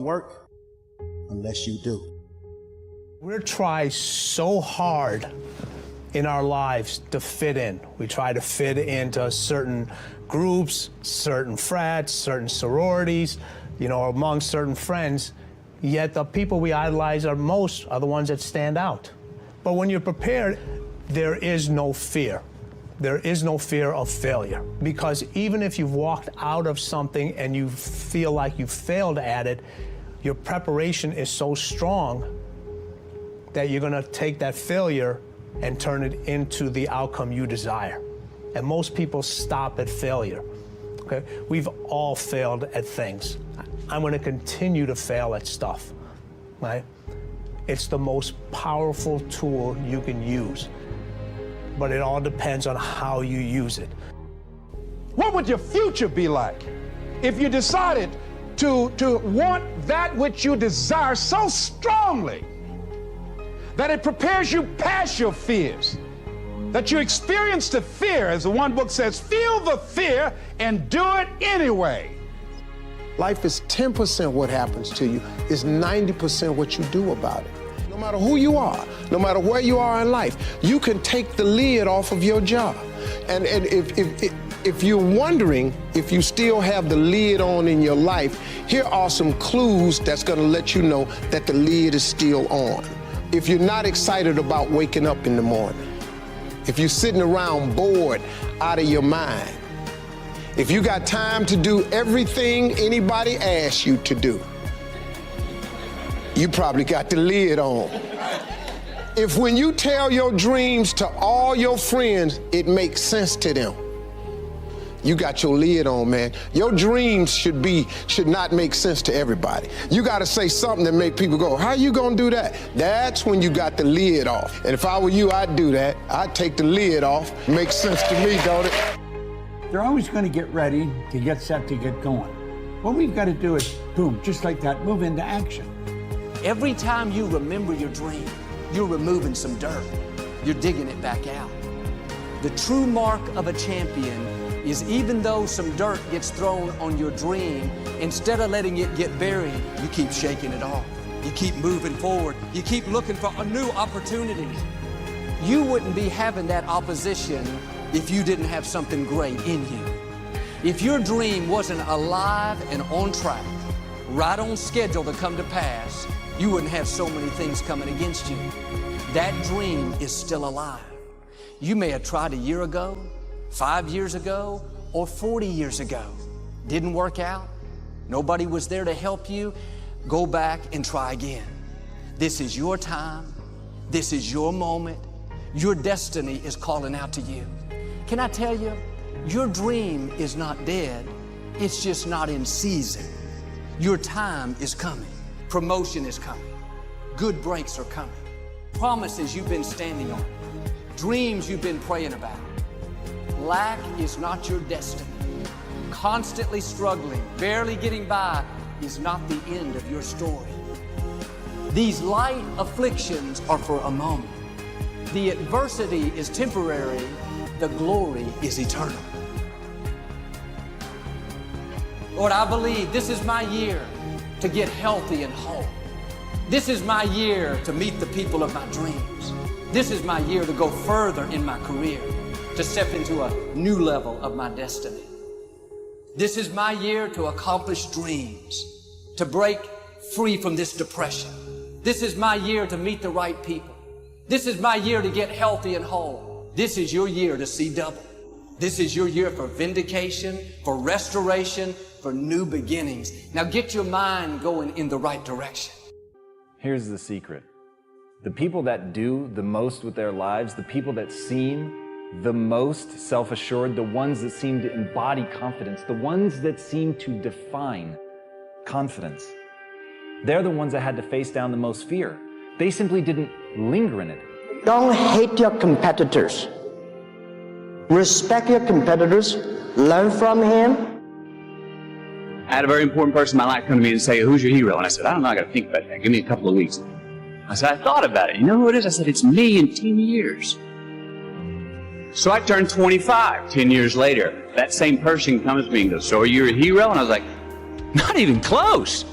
work unless you do. We try so hard in our lives to fit in. We try to fit into certain groups, certain frats, certain sororities, among certain friends, yet the people we idolize are the ones that stand out. But when you're prepared, there is no fear. There is no fear of failure, because even if you've walked out of something and you feel like you failed at it, your preparation is so strong that you're gonna take that failure and turn it into the outcome you desire. And most people stop at failure, okay? We've all failed at things. I'm gonna continue to fail at stuff, right? It's the most powerful tool you can use, but it all depends on how you use it. What would your future be like if you decided to want that which you desire so strongly that it prepares you past your fears, that you experience the fear, as the one book says, feel the fear and do it anyway? Life is 10% what happens to you, is 90% what you do about it. No matter who you are, no matter where you are in life, you can take the lid off of your job. And if you're wondering if you still have the lid on in your life, here are some clues that's gonna let you know that the lid is still on. If you're not excited about waking up in the morning, if you're sitting around bored out of your mind, if you got time to do everything anybody asks you to do, you probably got the lid on. If when you tell your dreams to all your friends, it makes sense to them, you got your lid on, man. Your dreams should not make sense to everybody. You gotta say something that make people go, how you gonna do that? That's when you got the lid off. And if I were you, I'd do that. I'd take the lid off. Makes sense to me, don't it? They're always gonna get ready to get set to get going. What we've gotta do is, boom, just like that, move into action. Every time you remember your dream, you're removing some dirt. You're digging it back out. The true mark of a champion is, even though some dirt gets thrown on your dream, instead of letting it get buried, you keep shaking it off. You keep moving forward. You keep looking for new opportunities. You wouldn't be having that opposition if you didn't have something great in you. If your dream wasn't alive and on track, right on schedule to come to pass, you wouldn't have so many things coming against you. That dream is still alive. You may have tried a year ago, 5 years ago, or 40 years ago. Didn't work out. Nobody was there to help you. Go back and try again. This is your time. This is your moment. Your destiny is calling out to you. Can I tell you, your dream is not dead. It's just not in season. Your time is coming. Promotion is coming. Good breaks are coming. Promises you've been standing on. Dreams you've been praying about. Lack is not your destiny. Constantly struggling, barely getting by is not the end of your story. These light afflictions are for a moment. The adversity is temporary. The glory is eternal. Lord, I believe this is my year to get healthy and whole. This is my year to meet the people of my dreams. This is my year to go further in my career, to step into a new level of my destiny. This is my year to accomplish dreams, to break free from this depression. This is my year to meet the right people. This is my year to get healthy and whole. This is your year to see double. This is your year for vindication, for restoration, for new beginnings. Now get your mind going in the right direction. Here's the secret. The people that do the most with their lives, the people that seem the most self-assured, the ones that seem to embody confidence, the ones that seem to define confidence, they're the ones that had to face down the most fear. They simply didn't linger in it. Don't hate your competitors. Respect your competitors. Learn from him. I had a very important person in my life come to me and say, who's your hero? And I said, I don't know, I got to think about that. Give me a couple of weeks. I said, I thought about it. You know who it is? I said, it's me in 10 years. So I turned 25 10 years later. That same person comes to me and goes, so are you a hero? And I was like, not even close.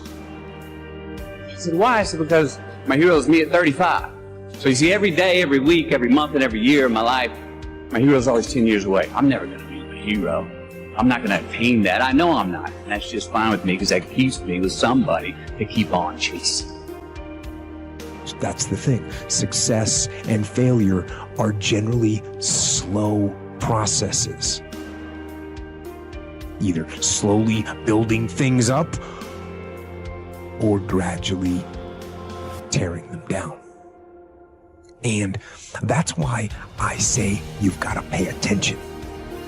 I said, why? I said, because my hero is me at 35. So you see, every day, every week, every month, and every year of my life, my hero is always 10 years away. I'm never going to be my hero. I'm not going to attain that. I know I'm not. And that's just fine with me because that keeps me with somebody to keep on chasing. That's the thing. Success and failure are generally slow processes. Either slowly building things up or gradually tearing them down. And that's why I say you've got to pay attention.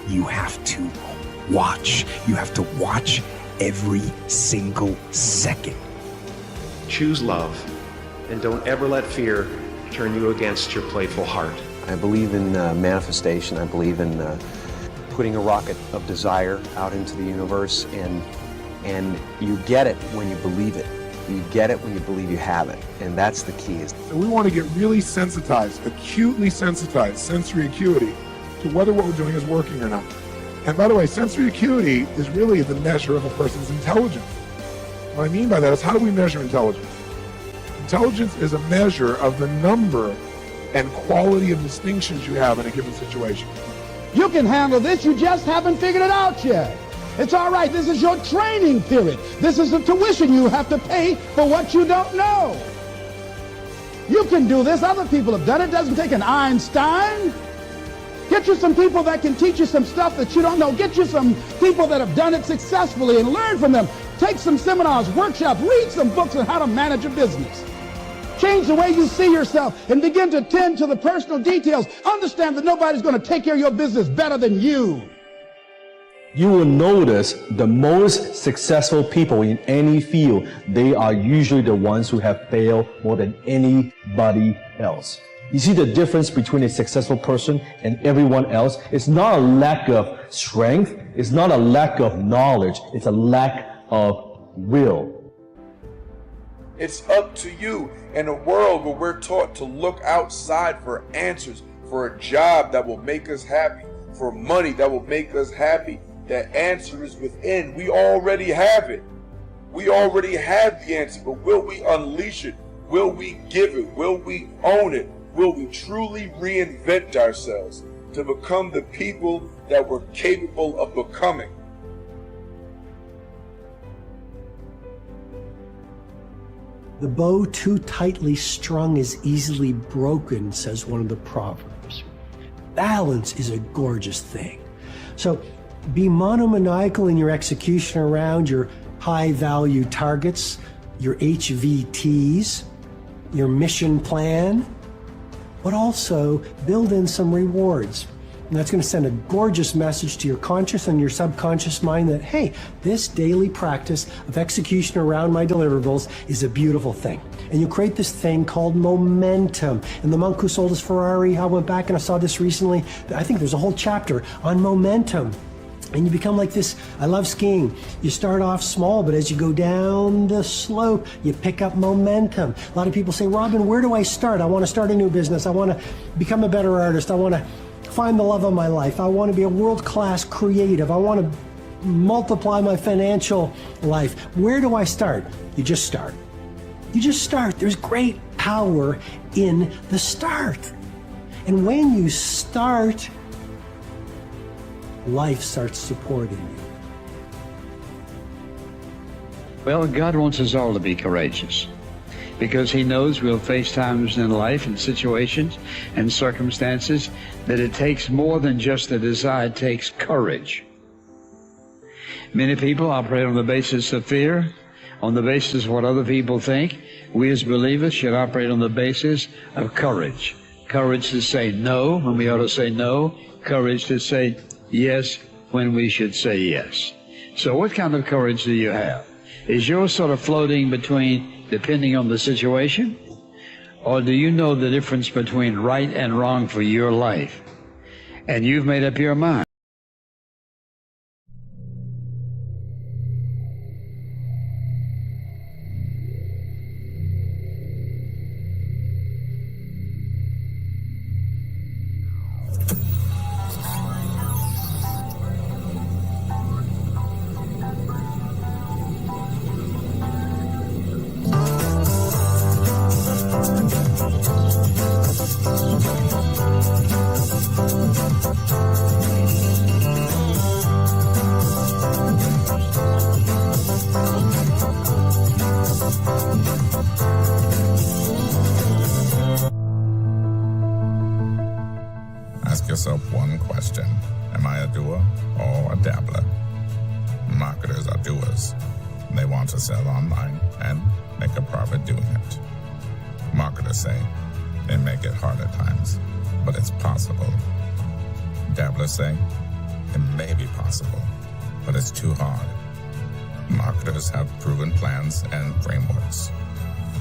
You have to watch. You have to watch every single second. Choose love, and don't ever let fear turn you against your playful heart. I believe in manifestation. I believe in putting a rocket of desire out into the universe, and you get it when you believe it. You get it when you believe you have it, and that's the key. So we want to get really sensitized, acutely sensitized, sensory acuity, to whether what we're doing is working or not. And by the way, sensory acuity is really the measure of a person's intelligence. What I mean by that is, how do we measure intelligence? Intelligence is a measure of the number and quality of distinctions you have in a given situation. You can handle this, you just haven't figured it out yet. It's all right, this is your training period. This is the tuition you have to pay for what you don't know. You can do this, other people have done it. It doesn't take an Einstein. Get you some people that can teach you some stuff that you don't know. Get you some people that have done it successfully and learn from them. Take some seminars, workshops, read some books on how to manage a business. Change the way you see yourself and begin to tend to the personal details. Understand that nobody's going to take care of your business better than you. You will notice the most successful people in any field, they are usually the ones who have failed more than anybody else. You see the difference between a successful person and everyone else? It's not a lack of strength, it's not a lack of knowledge, it's a lack of will. It's up to you in a world where we're taught to look outside for answers, for a job that will make us happy, for money that will make us happy. The answer is within. We already have it. We already have the answer, but will we unleash it? Will we give it? Will we own it? Will we truly reinvent ourselves to become the people that we're capable of becoming? The bow too tightly strung is easily broken, says one of the proverbs. Balance is a gorgeous thing. So be monomaniacal in your execution around your high-value targets, your HVTs, your mission plan, but also build in some rewards. And that's going to send a gorgeous message to your conscious and your subconscious mind that, hey, this daily practice of execution around my deliverables is a beautiful thing. And you create this thing called momentum. And the monk who sold his Ferrari, I went back and I saw this recently. I think there's a whole chapter on momentum. And you become like this. I love skiing. You start off small, but as you go down the slope, you pick up momentum. A lot of people say, Robin, where do I start? I want to start a new business. I want to become a better artist. I want to find the love of my life. I want to be a world-class creative. I want to multiply my financial life. Where do I start? You just start. You just start. There's great power in the start. And when you start, life starts supporting you. Well, God wants us all to be courageous because He knows we'll face times in life and situations and circumstances that it takes more than just a desire, it takes courage. Many people operate on the basis of fear, on the basis of what other people think. We as believers should operate on the basis of courage. Courage to say no when we ought to say no. Courage to say yes when we should say yes. So what kind of courage do you have? Is yours sort of floating between depending on the situation? Or do you know the difference between right and wrong for your life? And you've made up your mind. yourself one question. Am I a doer or a dabbler? Marketers are doers. They want to sell online and make a profit doing it. Marketers say they make it hard at times, but it's possible. Dabblers say it may be possible, but it's too hard. Marketers have proven plans and frameworks.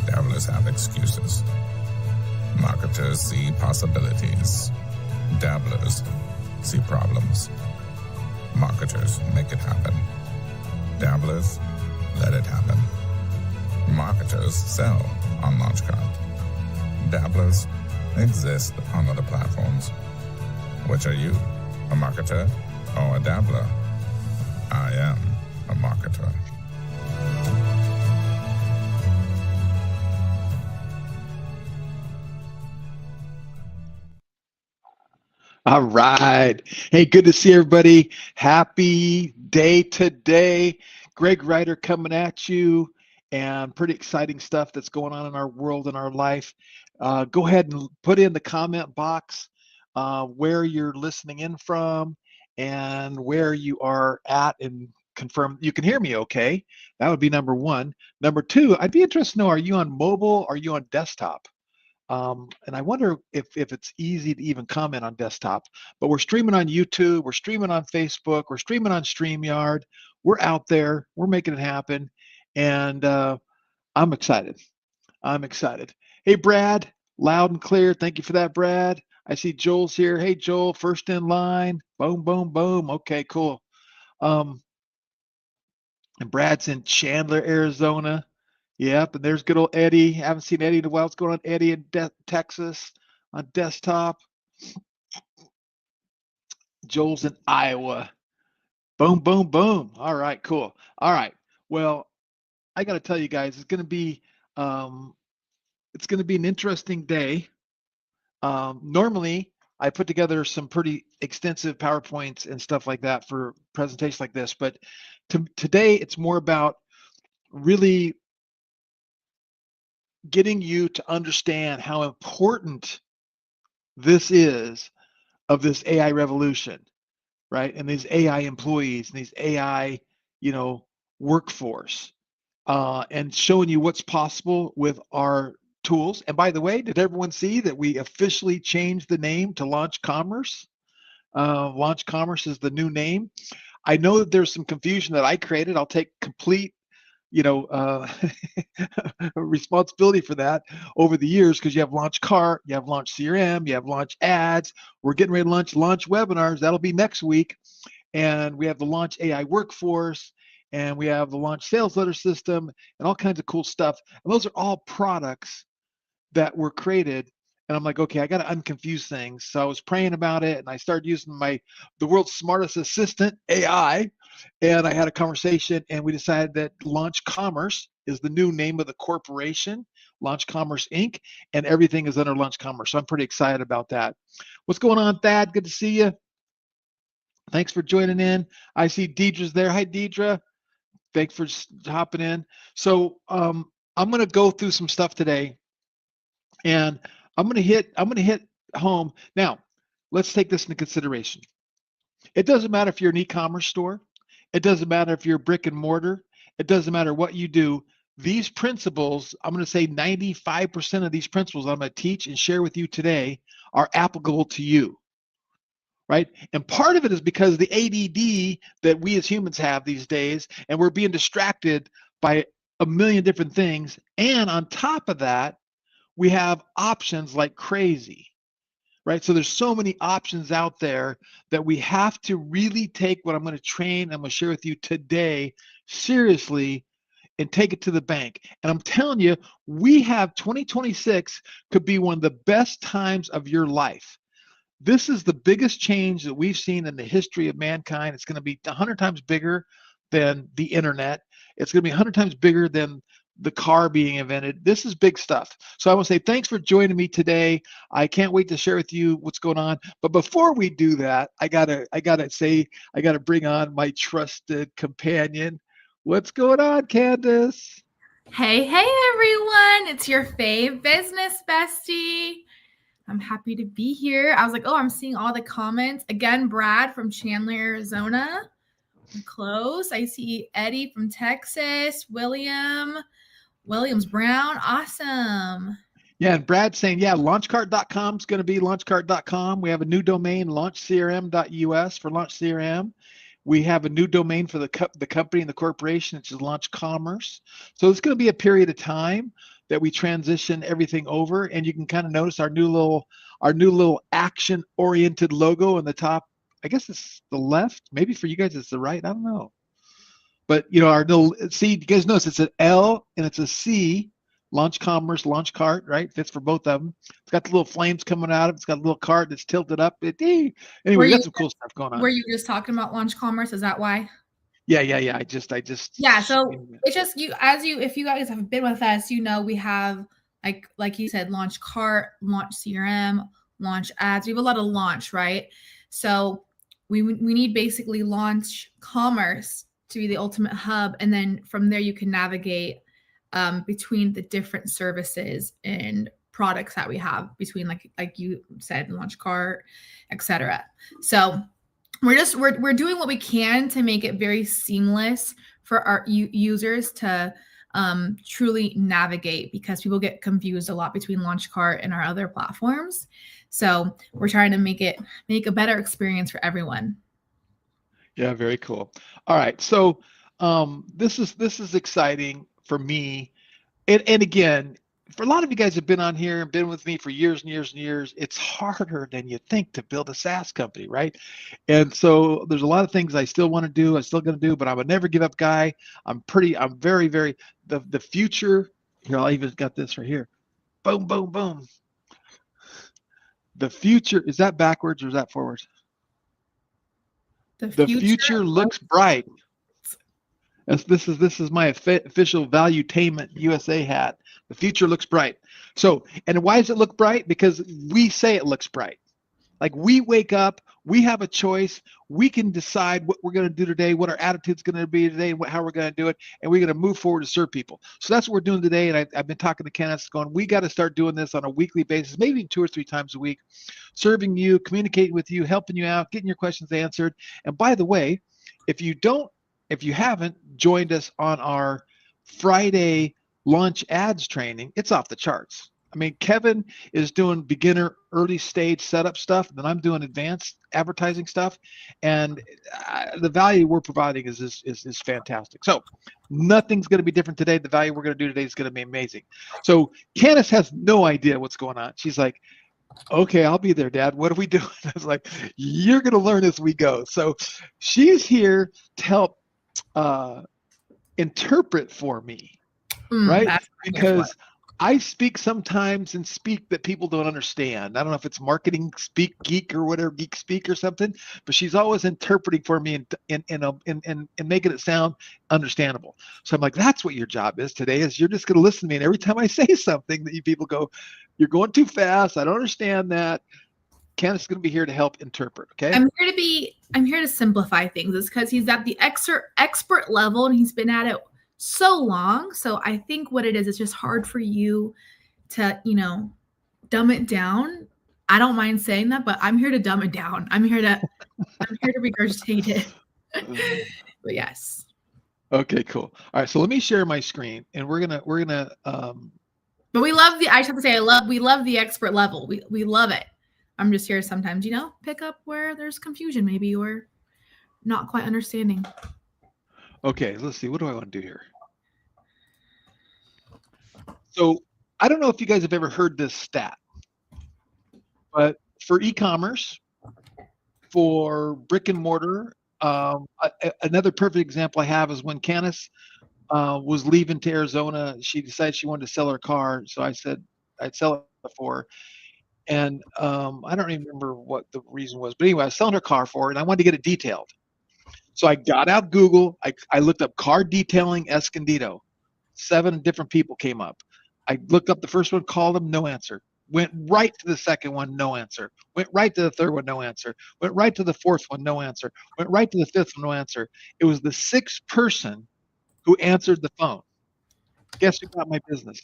Dabblers have excuses. Marketers see possibilities. Dabblers see problems. Marketers make it happen. Dabblers let it happen. Marketers sell on Launchcard. Dabblers exist on other platforms. Which are you, a marketer or a dabbler? I am a marketer. All right. Hey, good to see everybody. Happy day today. Greg Ryder coming at you, and pretty exciting stuff that's going on in our world and our life. Go ahead and put in the comment box where you're listening in from and where you are at, and confirm you can hear me okay. That would be number one. Number two, I'd be interested to know, are you on mobile? Are you on desktop? And I wonder if it's easy to even comment on desktop, but we're streaming on YouTube, we're streaming on Facebook, we're streaming on StreamYard. We're out there, we're making it happen. And I'm excited. I'm excited. Hey, Brad, loud and clear. Thank you for that, Brad. I see Joel's here. Hey, Joel, first in line. Boom, boom, boom. Okay, cool. And Brad's in Chandler, Arizona. Yep, and there's good old Eddie. Haven't seen Eddie in a while. What's going on, Eddie, in Texas on desktop? Joel's in Iowa. Boom, boom, boom. All right, cool. All right. Well, I got to tell you guys, it's going to be an interesting day. Normally, I put together some pretty extensive PowerPoints and stuff like that for presentations like this, but today it's more about really getting you to understand how important this is of this AI revolution, right? And these AI employees and these AI, workforce, and showing you what's possible with our tools. And by the way, did everyone see that we officially changed the name to Launch Commerce? Launch Commerce is the new name. I know that there's some confusion that I created. I'll take complete responsibility for that over the years, because you have Launch Cart, you have Launch CRM, you have Launch Ads. We're getting ready to launch webinars. That'll be next week. And we have the Launch AI Workforce, and we have the Launch Sales Letter System, and all kinds of cool stuff. And those are all products that were created. And I'm like, okay, I got to unconfuse things. So I was praying about it, and I started using the world's smartest assistant, AI. And I had a conversation, and we decided that Launch Commerce is the new name of the corporation, Launch Commerce Inc., and everything is under Launch Commerce. So I'm pretty excited about that. What's going on, Thad? Good to see you. Thanks for joining in. I see Deidre's there. Hi, Deidre. Thanks for hopping in. So I'm going to go through some stuff today, and I'm going to hit home. Now, let's take this into consideration. It doesn't matter if you're an e-commerce store. It doesn't matter if you're brick and mortar. It doesn't matter what you do. These principles, I'm going to say 95% of these principles I'm going to teach and share with you today are applicable to you, right? And part of it is because the ADD that we as humans have these days, and we're being distracted by a million different things. And on top of that, we have options like crazy. Right? So there's so many options out there that we have to really take what I'm going to share with you today seriously and take it to the bank. And I'm telling you, we have 2026 could be one of the best times of your life. This is the biggest change that we've seen in the history of mankind. It's going to be 100 times bigger than the internet. It's going to be 100 times bigger than the car being invented. This is big stuff. So I want to say thanks for joining me today. I can't wait to share with you what's going on. But before we do that, I gotta bring on my trusted companion. What's going on, Candace? Hey everyone, it's your fave business bestie. I'm happy to be here. I was like, oh, I'm seeing all the comments. Again, Brad from Chandler, Arizona. I'm close. I see Eddie from Texas. Williams Brown. Awesome. Yeah, and Brad's saying, yeah, launchcart.com is going to be launchcart.com. We have a new domain, launchcrm.us for Launch CRM. We have a new domain for the company and the corporation, which is Launch Commerce. So it's going to be a period of time that we transition everything over, and you can kind of notice our new little action-oriented logo on the top. I guess it's the left. Maybe for you guys it's the right. I don't know. But our little see, you guys notice it's an L and it's a C. Launch Commerce, Launch Cart, right? Fits for both of them. It's got the little flames coming out of it. It's got a little cart that's tilted up. Anyway, we got some cool stuff going on. Were you just talking about Launch Commerce? Is that why? Yeah. I just. Yeah. So it's just if you guys have been with us, we have like you said, Launch Cart, Launch CRM, Launch Ads. We have a lot of launch, right? So we need basically Launch Commerce to be the ultimate hub, and then from there you can navigate between the different services and products that we have between like you said, Launch Cart, etc. So we're doing what we can to make it very seamless for our users to truly navigate, because people get confused a lot between Launch Cart and our other platforms. So we're trying to make a better experience for everyone. Yeah, very cool. All right, so this is exciting for me, and again, for a lot of you guys have been on here and been with me for years and years and years. It's harder than you think to build a SaaS company, right? And so there's a lot of things I still want to do. I'm still going to do, but I'm a never give up guy. I'm very, very the future. Here, I even got this right here. Boom, boom, boom. The future, is that backwards or is that forwards? The future looks bright. This is my official Valuetainment USA hat. The future looks bright. So, and why does it look bright? Because we say it looks bright. Like, we wake up, we have a choice, we can decide what we're going to do today, what our attitude's going to be today, and how we're going to do it, and we're going to move forward to serve people. So that's what we're doing today, and I've been talking to Kenneth, going, we got to start doing this on a weekly basis, maybe 2 or 3 times a week, serving you, communicating with you, helping you out, getting your questions answered. And by the way, if you haven't joined us on our Friday launch ads training, it's off the charts. I mean, Kevin is doing beginner, early stage setup stuff, and then I'm doing advanced advertising stuff, and the value we're providing is fantastic. So nothing's going to be different today. The value we're going to do today is going to be amazing. So Candace has no idea what's going on. She's like, okay, I'll be there, Dad. What are we doing? I was like, you're going to learn as we go. So she's here to help interpret for me, right? Because I speak sometimes and speak that people don't understand. I don't know if it's marketing speak geek or whatever, geek speak or something, but she's always interpreting for me and making it sound understandable. So I'm like, that's what your job is today, is you're just going to listen to me. And every time I say something that you people go, you're going too fast, I don't understand that, Candace is going to be here to help interpret. Okay. I'm here to simplify things. It's because he's at the expert level and he's been at it so long. So I think what it is, it's just hard for you to, dumb it down. I don't mind saying that, but I'm here to dumb it down. I'm here to regurgitate it. But yes. Okay, cool. All right. So let me share my screen, and we're gonna but we love I just have to say, we love the expert level. We love it. I'm just here sometimes, pick up where there's confusion maybe, or not quite understanding. Okay, let's see. What do I want to do here? So I don't know if you guys have ever heard this stat, but for e-commerce, for brick and mortar, another perfect example I have is when Candace was leaving to Arizona. She decided she wanted to sell her car, so I said I'd sell it for her. And I don't even remember what the reason was, but anyway, I was selling her car for her, and I wanted to get it detailed. So I got out Google. I looked up car detailing Escondido. 7 different people came up. I looked up the first one, called them, no answer. Went right to the second one, no answer. Went right to the third one, no answer. Went right to the fourth one, no answer. Went right to the fifth one, no answer. It was the 6th person who answered the phone. Guess who got my business?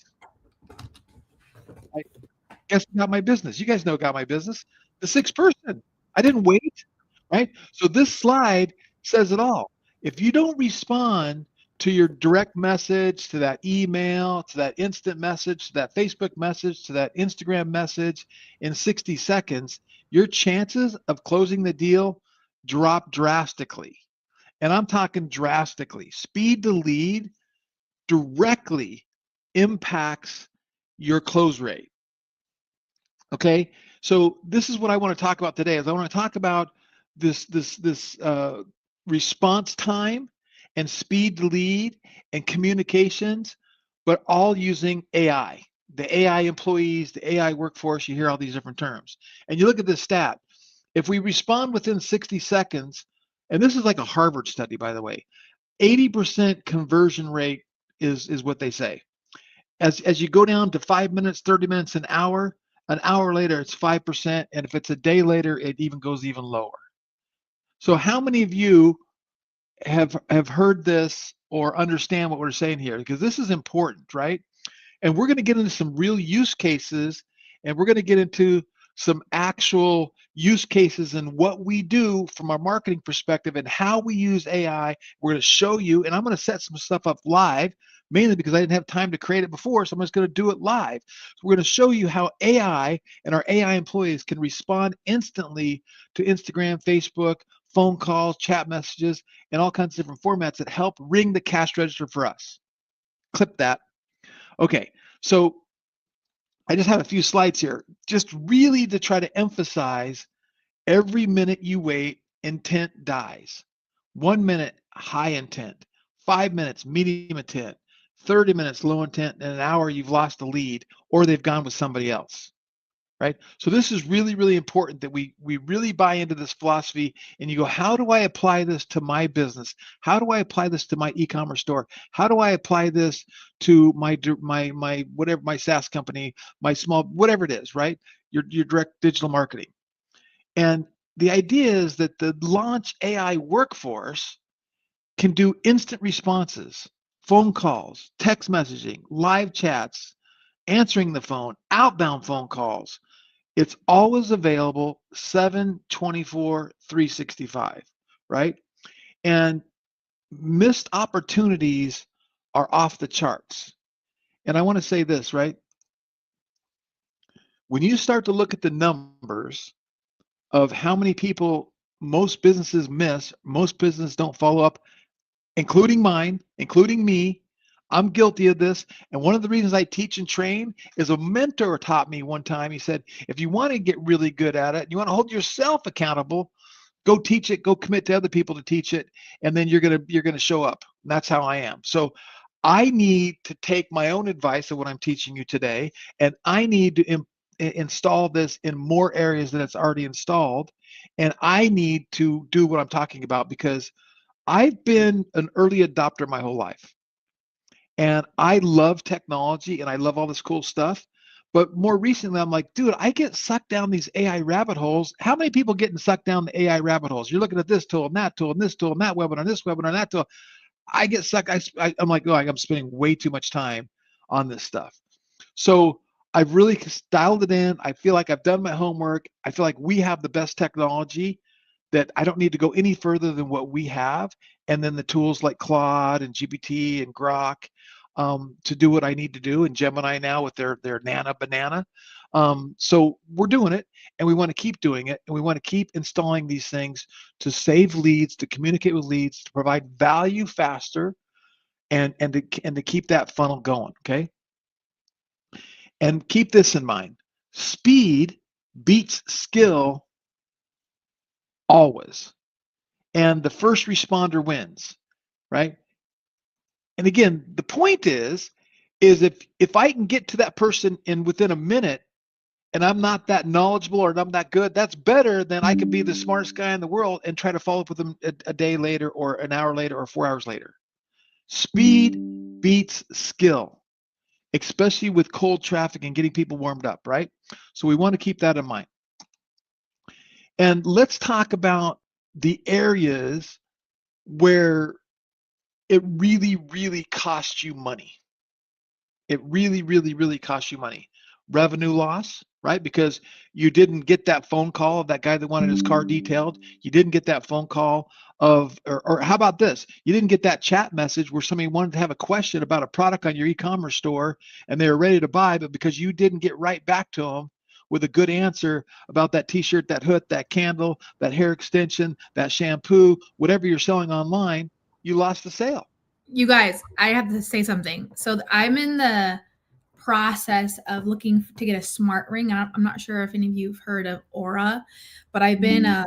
Guess who got my business? You guys know who got my business. The 6th person. I didn't wait, right? So this slide says it all. If you don't respond to your direct message, to that email, to that instant message, to that Facebook message, to that Instagram message in 60 seconds, your chances of closing the deal drop drastically. And I'm talking drastically. Speed to lead directly impacts your close rate. Okay, so this is what I want to talk about today. Is I want to talk about this response time and speed to lead and communications, but all using AI. The AI employees, the AI workforce. You hear all these different terms, and you look at this stat. If we respond within 60 seconds, and this is like a Harvard study, by the way, 80% conversion rate is what they say. As you go down to 5 minutes, 30 minutes, an hour later it's 5%, and if it's a day later it even goes even lower. So how many of you have heard this or understand what we're saying here? Because this is important, right? And we're going to get into some real use cases, and we're going to get into some actual use cases and what we do from our marketing perspective and how we use AI. We're going to show you, and I'm going to set some stuff up live, mainly because I didn't have time to create it before, so I'm just going to do it live. So we're going to show you how AI and our AI employees can respond instantly to Instagram, Facebook, phone calls, chat messages, and all kinds of different formats that help ring the cash register for us. Clip that. Okay, so I just have a few slides here, just really to try to emphasize every minute you wait, intent dies. 1 minute, high intent. 5 minutes, medium intent. 30 minutes, low intent. And an hour, you've lost the lead, or they've gone with somebody else. Right? So this is really, really important that we really buy into this philosophy, and you go, how do I apply this to my business? How do I apply this to my e-commerce store? How do I apply this to my whatever, my SaaS company, my small, whatever it is, right? Your direct digital marketing. And the idea is that the Launch AI workforce can do instant responses, phone calls, text messaging, live chats, answering the phone, outbound phone calls. It's always available 7/24, 365, right? And missed opportunities are off the charts. And I want to say this, right? When you start to look at the numbers of how many people most businesses miss, most businesses don't follow up, including mine, including me. I'm guilty of this. And one of the reasons I teach and train is a mentor taught me one time. He said, if you want to get really good at it, you want to hold yourself accountable, go teach it, go commit to other people to teach it, and then you're gonna show up. And that's how I am. So I need to take my own advice of what I'm teaching you today, and I need to install this in more areas than it's already installed. And I need to do what I'm talking about because I've been an early adopter my whole life. And I love technology and I love all this cool stuff. But more recently, I'm like, dude, I get sucked down these AI rabbit holes. How many people getting sucked down the AI rabbit holes? You're looking at this tool and that tool and this tool and that webinar, this webinar, and that tool. I get sucked. I'm like, oh, I'm spending way too much time on this stuff. So I've really dialed it in. I feel like I've done my homework. I feel like we have the best technology, that I don't need to go any further than what we have. And then the tools like Claude and GPT and Grok to do what I need to do, and Gemini now with their Nana Banana. So we're doing it, and we want to keep doing it, and we want to keep installing these things to save leads, to communicate with leads, to provide value faster, and to keep that funnel going. Okay. And keep this in mind: speed beats skill always. And the first responder wins, right? And again, the point is if I can get to that person in within a minute, and I'm not that knowledgeable or I'm that good, that's better than I can be the smartest guy in the world and try to follow up with them a day later or an hour later or 4 hours later. Speed beats skill, especially with cold traffic and getting people warmed up, right? So we want to keep that in mind. And let's talk about the areas where it really, really costs you money. It really, really, really costs you money. Revenue loss, right? Because you didn't get that phone call of that guy that wanted his car detailed. You didn't get that phone call of, or how about this? You didn't get that chat message where somebody wanted to have a question about a product on your e-commerce store and they were ready to buy, but because you didn't get right back to them with a good answer about that t-shirt, that hood, that candle, that hair extension, that shampoo, whatever you're selling online, you lost the sale. You guys, I have to say something. So I'm in the process of looking to get a smart ring. I'm not sure if any of you have heard of Aura, but I've been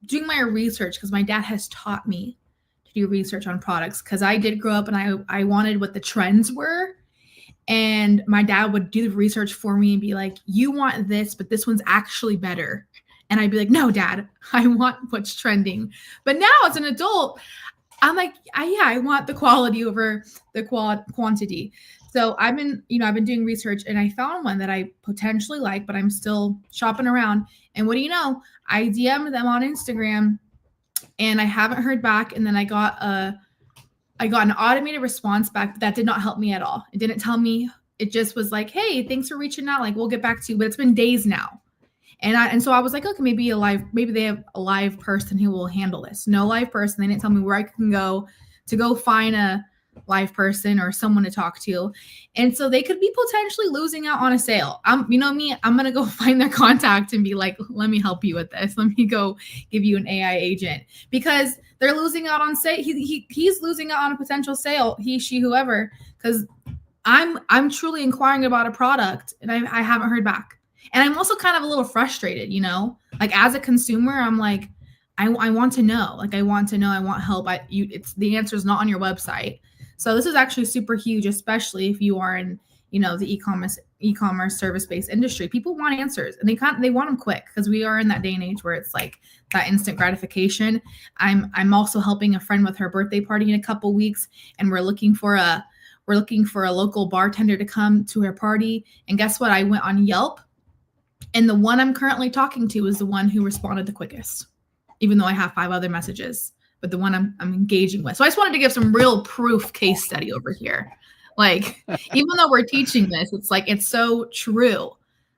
doing my research because my dad has taught me to do research on products, because I did grow up and I wanted what the trends were. And my dad would do the research for me and be like, you want this, but this one's actually better. And I'd be like, no, Dad, I want what's trending. But now as an adult, I'm like, I want the quality over the quantity. So I've been doing research and I found one that I potentially like, but I'm still shopping around. And what do you know? I DM'd them on Instagram and I haven't heard back. And then I got an automated response back, but that did not help me at all. It didn't tell me. It just was like, hey, thanks for reaching out. Like, we'll get back to you. But it's been days now. And so I was like, okay, maybe they have a live person who will handle this. No live person. They didn't tell me where I can go to go find a live person or someone to talk to. And so they could be potentially losing out on a sale. You know me, I'm going to go find their contact and be like, let me help you with this. Let me go give you an AI agent, because they're losing out on sale. He's losing out on a potential sale, he, she, whoever, because I'm truly inquiring about a product and I haven't heard back. And I'm also kind of a little frustrated, like as a consumer, I'm like, I want to know, I want help. The answer is not on your website. So this is actually super huge, especially if you are in, the e-commerce service-based industry. People want answers and they want them quick, because we are in that day and age where it's like that instant gratification. I'm also helping a friend with her birthday party in a couple weeks, and we're looking for a local bartender to come to her party. And guess what? I went on Yelp, and the one I'm currently talking to is the one who responded the quickest, even though I have 5 other messages, but the one I'm engaging with. So I just wanted to give some real proof case study over here. Like, even though we're teaching this, it's like, it's so true.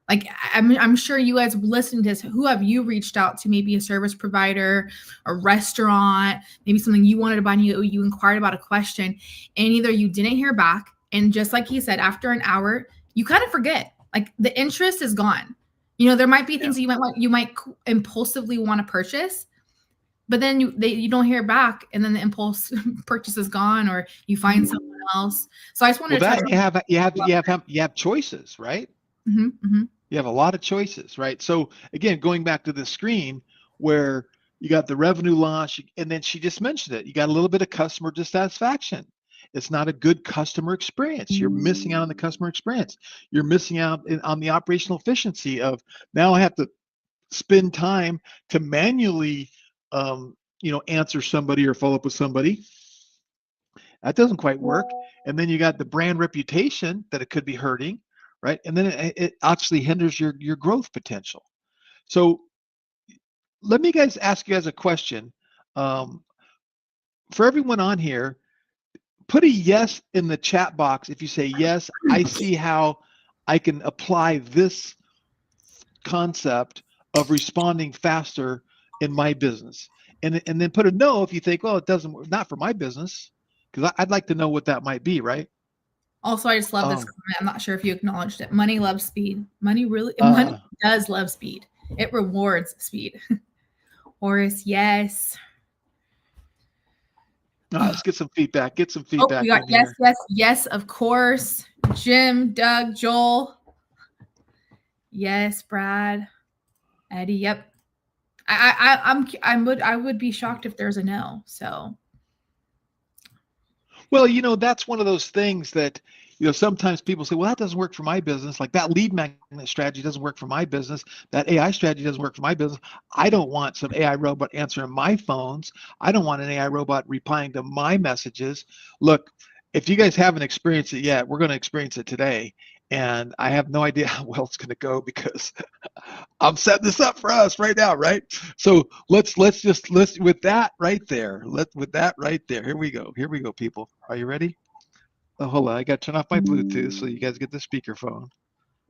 Like, I'm sure you guys listening to this, who have you reached out to? Maybe a service provider, a restaurant, maybe something you wanted to buy, and you inquired about a question, and either you didn't hear back, and just like he said, after an hour, you kind of forget. Like, the interest is gone. There might be things that you might impulsively want to purchase, but then you don't hear back, and then the impulse purchase is gone, or you find someone else. So I just wanted to you have choices, right? Mm-hmm, mm-hmm. You have a lot of choices, right? So again, going back to the screen where you got the revenue launch, and then she just mentioned it. You got a little bit of customer dissatisfaction. It's not a good customer experience. You're missing out on the customer experience. You're missing out on the operational efficiency of, now I have to spend time to manually, answer somebody or follow up with somebody. That doesn't quite work. And then you got the brand reputation that it could be hurting, right? And then it actually hinders your growth potential. So let me ask you guys a question. For everyone on here, put a yes in the chat box if you say, yes, I see how I can apply this concept of responding faster in my business. And then put a no if you think, well, it doesn't, not for my business, because I'd like to know what that might be, right? Also, I just love this comment. I'm not sure if you acknowledged it. Money loves speed. Money does love speed. It rewards speed. Horace, yes. Let's get some feedback. Oh, we got yes, yes, of course. Jim, Doug, Joel. Yes, Brad, Eddie. Yep. I would be shocked if there's a no. So. Well, that's one of those things that, sometimes people say, well, that doesn't work for my business. Like, that lead magnet strategy doesn't work for my business. That AI strategy doesn't work for my business. I don't want some AI robot answering my phones. I don't want an AI robot replying to my messages. Look, if you guys haven't experienced it yet, we're going to experience it today. And I have no idea how well it's going to go, because I'm setting this up for us right now, right? So let's with that right there. Here we go, people. Are you ready? Oh, hold on. I got to turn off my Bluetooth so you guys get the speakerphone.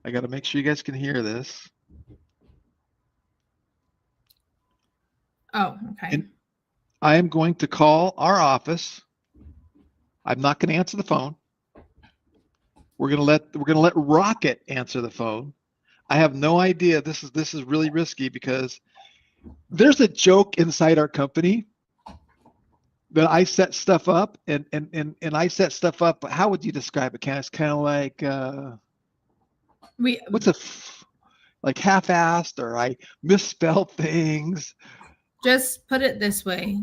I got to make sure you guys can hear this. Oh, okay. And I am going to call our office. I'm not going to answer the phone. We're going to let Rocket answer the phone. I have no idea. This is really risky because there's a joke inside our company that I set stuff up and I set stuff up. How would you describe it? It's kind of like like half-assed, or I misspell things. Just put it this way.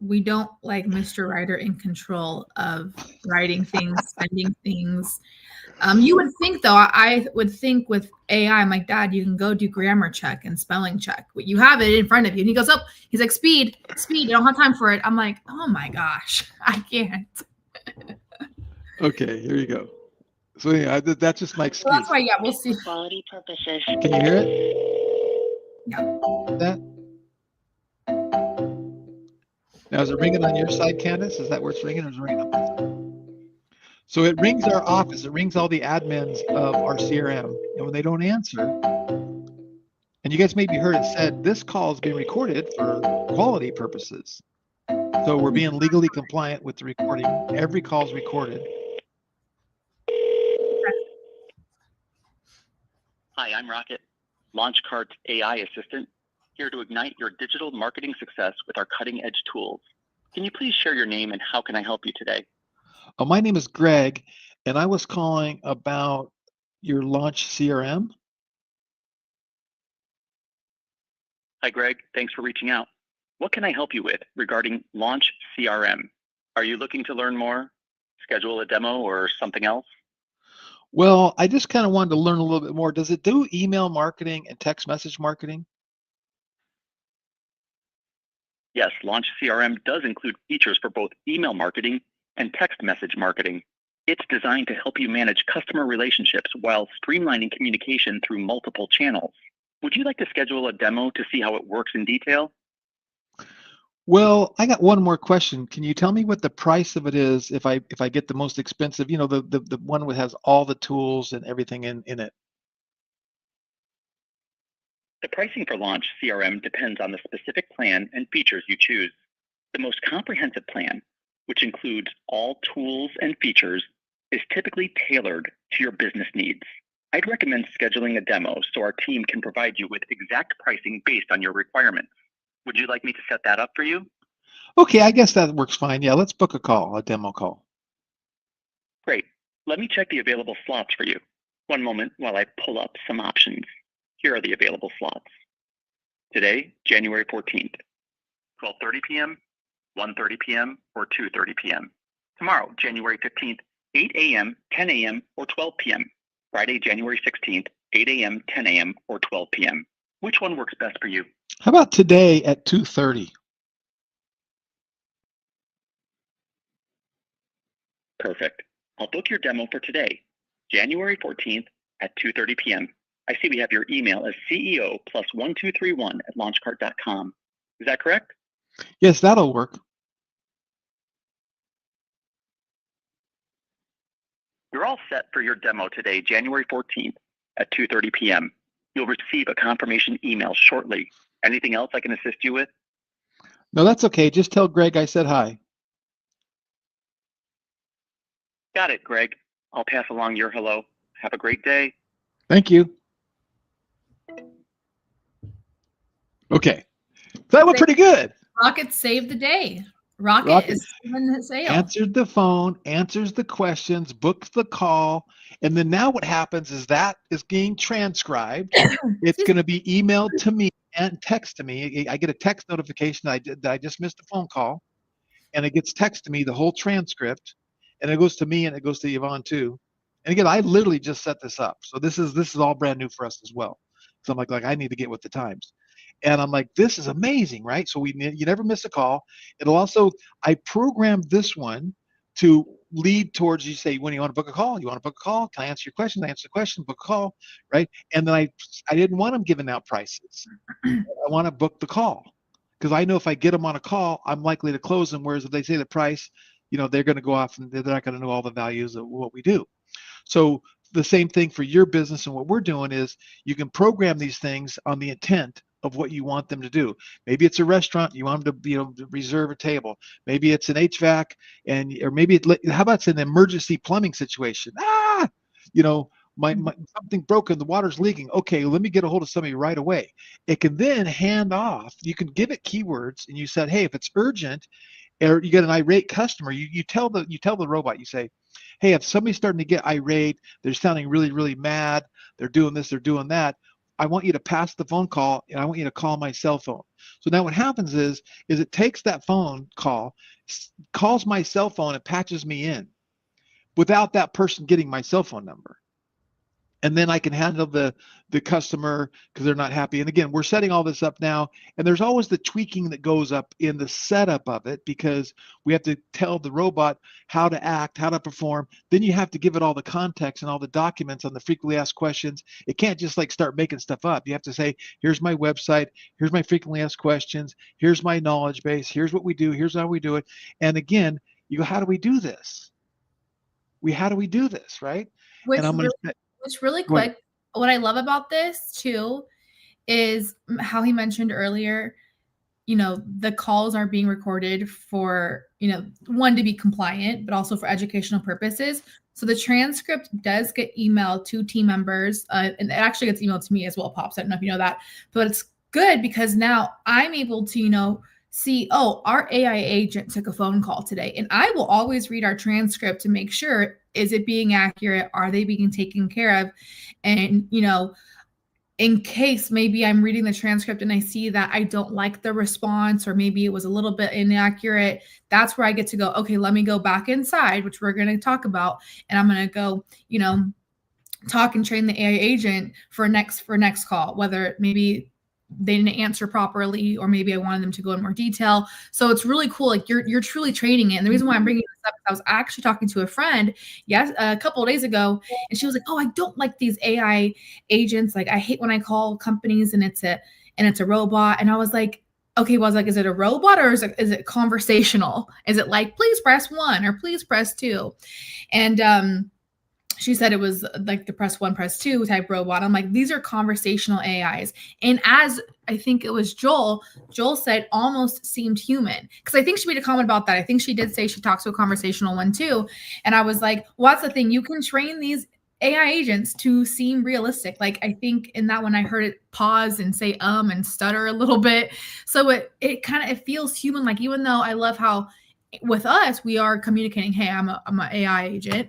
We don't like Mr. Writer in control of writing things, spending things. You would think, though, I would think with AI, I'm like, Dad, you can go do grammar check and spelling check. You have it in front of you. And he goes, oh, he's like, speed, you don't have time for it. I'm like, oh my gosh, I can't. Okay, here you go. So yeah, that's just my excuse. Well, that's why, yeah, we'll see. Quality purposes. Can you hear it? Yeah. That? Now, is it ringing on your side, Candace? Is that where it's ringing, or is it ringing on my side? So it rings our office. It rings all the admins of our CRM. And when they don't answer, and you guys maybe heard it said, this call is being recorded for quality purposes. So we're being legally compliant with the recording. Every call is recorded. Hi, I'm Rocket, LaunchCart's AI assistant, here to ignite your digital marketing success with our cutting-edge tools. Can you please share your name and how can I help you today? Oh, my name is Greg, and I was calling about your Launch CRM. Hi, Greg. Thanks for reaching out. What can I help you with regarding Launch CRM? Are you looking to learn more, schedule a demo, or something else? Well, I just kind of wanted to learn a little bit more. Does it do email marketing and text message marketing? Yes, Launch CRM does include features for both email marketing and text message marketing. It's designed to help you manage customer relationships while streamlining communication through multiple channels. Would you like to schedule a demo to see how it works in detail? Well, I got one more question. Can you tell me what the price of it is if I get the most expensive, you know, the one that has all the tools and everything in it? The pricing for Launch CRM depends on the specific plan and features you choose. The most comprehensive plan, which includes all tools and features, is typically tailored to your business needs. I'd recommend scheduling a demo so our team can provide you with exact pricing based on your requirements. Would you like me to set that up for you? Okay, I guess that works fine. Yeah, let's book a demo call. Great. Let me check the available slots for you. One moment while I pull up some options. Here are the available slots. Today, January 14th, 12:30 p.m., 1:30 p.m., or 2:30 p.m. Tomorrow, January 15th, 8 a.m., 10 a.m., or 12 p.m. Friday, January 16th, 8 a.m., 10 a.m., or 12 p.m. Which one works best for you? How about today at 2:30? Perfect. I'll book your demo for today, January 14th at 2:30 p.m. I see we have your email as CEO+1231@launchcart.com. Is that correct? Yes, that'll work. You're all set for your demo today, January 14th at 2:30 p.m. You'll receive a confirmation email shortly. Anything else I can assist you with? No, that's okay. Just tell Greg I said hi. Got it, Greg. I'll pass along your hello. Have a great day. Thank you. Okay, that went pretty good. Rocket saved the day. Rocket is in the sale. Answered the phone, answers the questions, books the call, and then now what happens is that is being transcribed. It's going to be emailed to me and text to me. I get a text notification that I just missed a phone call, and it gets text to me the whole transcript, and it goes to me and it goes to Yvonne too. And again, I literally just set this up, so this is all brand new for us as well. So I'm like I need to get with the times. And I'm like, this is amazing, right? So you never miss a call. It'll also, I programmed this one to lead towards, you say, when you want to book a call, you want to book a call, can I answer your question? I answer the question, book a call, right? And then I didn't want them giving out prices. I want to book the call because I know if I get them on a call, I'm likely to close them. Whereas if they say the price, you know, they're going to go off and they're not going to know all the values of what we do. So the same thing for your business. And what we're doing is you can program these things on the intent of what you want them to do. Maybe it's a restaurant, you want them to, to reserve a table. Maybe it's an HVAC, or maybe how about it's an emergency plumbing situation? Something broken, the water's leaking. Okay, let me get a hold of somebody right away. It can then hand off. You can give it keywords, and you said, hey, if it's urgent, or you get an irate customer, you tell the robot, you say, hey, if somebody's starting to get irate, they're sounding really, really mad, they're doing this, they're doing that, I want you to pass the phone call, and I want you to call my cell phone. So now what happens is it takes that phone call, calls my cell phone, and patches me in without that person getting my cell phone number. And then I can handle the customer because they're not happy. And again, we're setting all this up now, and there's always the tweaking that goes up in the setup of it, because we have to tell the robot how to act, how to perform. Then you have to give it all the context and all the documents on the frequently asked questions. It can't just like start making stuff up. You have to say, here's my website, here's my frequently asked questions, here's my knowledge base, here's what we do, here's how we do it. And again, you go, how do we do this? How do we do this, right? Which and I'm going really, which really quick, what I love about this too is how he mentioned earlier, the calls are being recorded for, one, to be compliant, but also for educational purposes. So the transcript does get emailed to team members, and it actually gets emailed to me as well, Pops. I don't know if you know that, but it's good because now I'm able to, see, oh, our AI agent took a phone call today. And I will always read our transcript to make sure, is it being accurate? Are they being taken care of? And, in case maybe I'm reading the transcript and I see that I don't like the response, or maybe it was a little bit inaccurate, that's where I get to go, okay, let me go back inside, which we're going to talk about. And I'm going to go, talk and train the AI agent for next call, whether maybe they didn't answer properly, or maybe I wanted them to go in more detail. So it's really cool. Like you're truly training it. And the reason why I'm bringing this up is I was actually talking to a friend, a couple of days ago, and she was like, oh, I don't like these AI agents. Like I hate when I call companies and it's a robot. And I was like, okay, well, I was like, is it a robot or is it conversational? Is it like, please press 1 or please press 2? And, she said it was like the press 1, press 2 type robot. I'm like, these are conversational AIs. And as I think it was Joel said, almost seemed human. Because I think she made a comment about that. I think she did say she talks to a conversational one too. And I was like, well, that's the thing. You can train these AI agents to seem realistic. Like I think in that one, I heard it pause and say and stutter a little bit. So it feels human. Like even though I love how with us, we are communicating, hey, I'm an AI agent.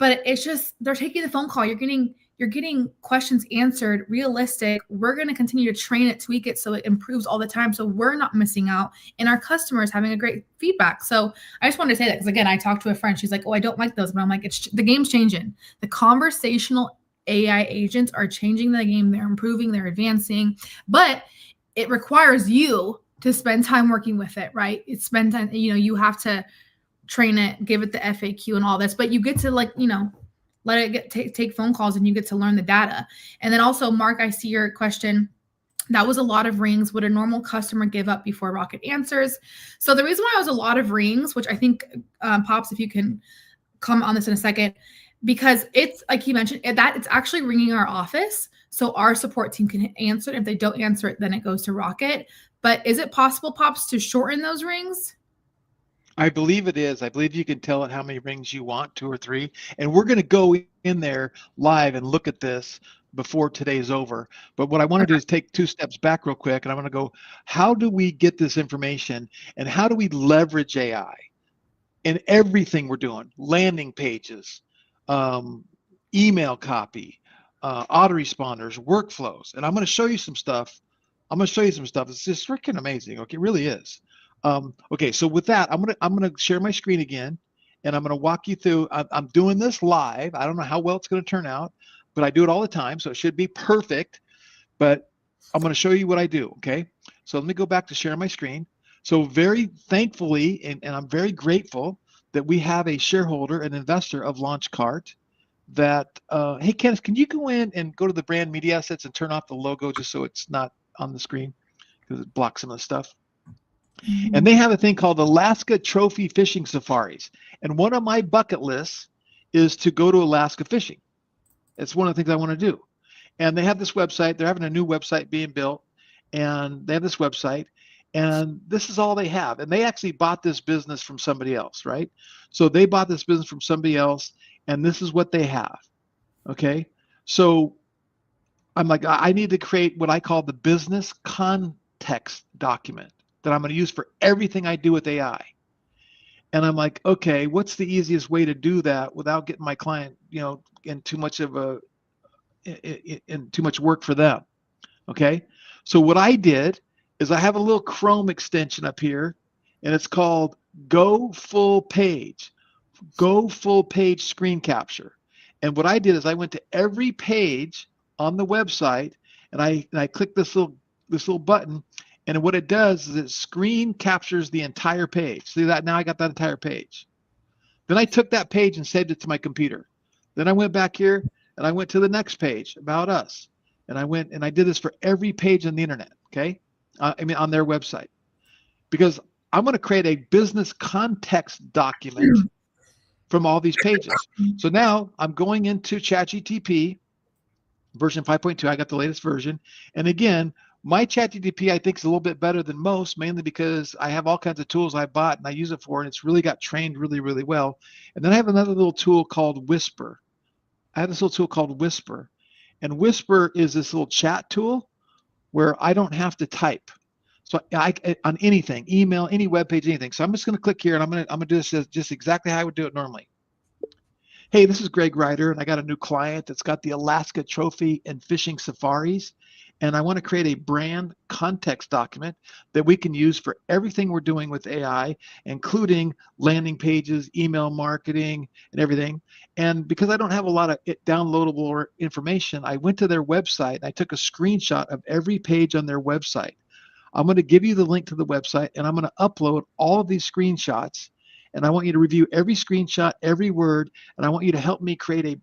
But it's just, they're taking the phone call. You're getting questions answered, realistic. We're going to continue to train it, tweak it so it improves all the time. So we're not missing out, and our customers having a great feedback. So I just wanted to say that because again, I talked to a friend. She's like, oh, I don't like those. But I'm like, the game's changing. The conversational AI agents are changing the game. They're improving, they're advancing, but it requires you to spend time working with it, right? It's spend time, you have to train it, give it the FAQ and all this, but you get to let it take phone calls, and you get to learn the data. And then also, Mark, I see your question. That was a lot of rings. Would a normal customer give up before Rocket answers? So the reason why it was a lot of rings, which I think, Pops, if you can comment on this in a second, because it's like he mentioned that it's actually ringing our office. So our support team can answer it. If they don't answer it, then it goes to Rocket. But is it possible, Pops, to shorten those rings? I believe it is. I believe you can tell it how many rings you want, 2 or 3. And we're going to go in there live and look at this before today's over. But what I want to do is take 2 steps back real quick. And I'm going to go, how do we get this information, and how do we leverage AI in everything we're doing? Landing pages, email copy, autoresponders, workflows. And I'm going to show you some stuff. It's just freaking amazing. Okay, it really is. Okay, so with that, I'm gonna share my screen again, and I'm gonna walk you through. I'm doing this live. I don't know how well it's gonna turn out, but I do it all the time, so it should be perfect. But I'm gonna show you what I do. Okay, so let me go back to sharing my screen. So very thankfully, and I'm very grateful that we have a shareholder, an investor of LaunchCart. That hey, Kenneth, can you go in and go to the brand media assets and turn off the logo just so it's not on the screen because it blocks some of the stuff. And they have a thing called Alaska Trophy Fishing Safaris. And one of my bucket lists is to go to Alaska fishing. It's one of the things I want to do. And they have this website. They're having a new website being built, and they have this website, and this is all they have. And they actually bought this business from somebody else, right? So they bought this business from somebody else, and this is what they have. Okay. So I'm like, I need to create what I call the business context document that I'm going to use for everything I do with AI. And I'm like, okay, what's the easiest way to do that without getting my client, in too much of in too much work for them? Okay. So what I did is I have a little Chrome extension up here, and it's called Go Full Page Screen Capture. And what I did is I went to every page on the website, and I clicked this little button, and what it does is it screen captures the entire page. See that? Now I got that entire page. Then I took that page and saved it to my computer. Then I went back here and I went to the next page, About Us. And I went and I did this for every page on the internet, okay? On their website. Because I'm going to create a business context document from all these pages. So now I'm going into ChatGPT version 5.2. I got the latest version. And again, my ChatGPT I think is a little bit better than most, mainly because I have all kinds of tools I bought and I use it for, and it's really got trained really, really well. And then I have another little tool called Whisper. And Whisper is this little chat tool where I don't have to type. So on anything, email, any web page, anything. So I'm just going to click here, and I'm going to do this just exactly how I would do it normally. Hey, this is Greg Ryder, and I got a new client that's got the Alaska Trophy and fishing safaris. And I want to create a brand context document that we can use for everything we're doing with AI, including landing pages, email marketing, and everything. And because I don't have a lot of downloadable information, I went to their website and I took a screenshot of every page on their website. I'm going to give you the link to the website, and I'm going to upload all of these screenshots. And I want you to review every screenshot, every word, and I want you to help me create a